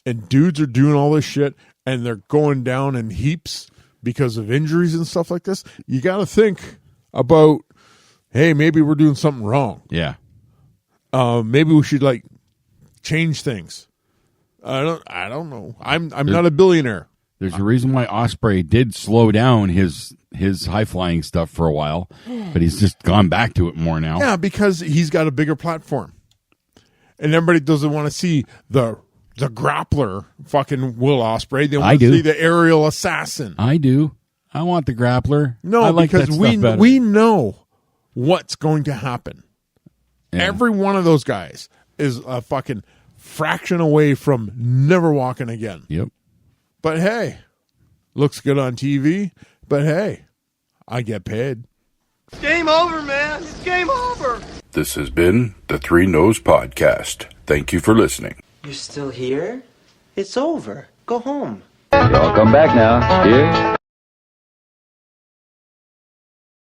and dudes are doing all this shit and they're going down in heaps because of injuries and stuff like this, you got to think about, hey, maybe we're doing something wrong. Yeah. Maybe we should change things. I don't know. I'm not a billionaire. There's a reason why Ospreay did slow down his high flying stuff for a while, but he's just gone back to it more now. Yeah, because he's got a bigger platform, and everybody doesn't want to see the grappler, fucking Will Ospreay. They want to see the aerial assassin. I do. I want the grappler. No, I like because we know what's going to happen. Yeah. Every one of those guys is a fucking fraction away from never walking again. Yep. But hey, looks good on TV. But hey, I get paid. It's game over, man. It's game over. This has been the Three Noes Podcast. Thank you for listening. You're still here? It's over. Go home. Y'all come back now. Here.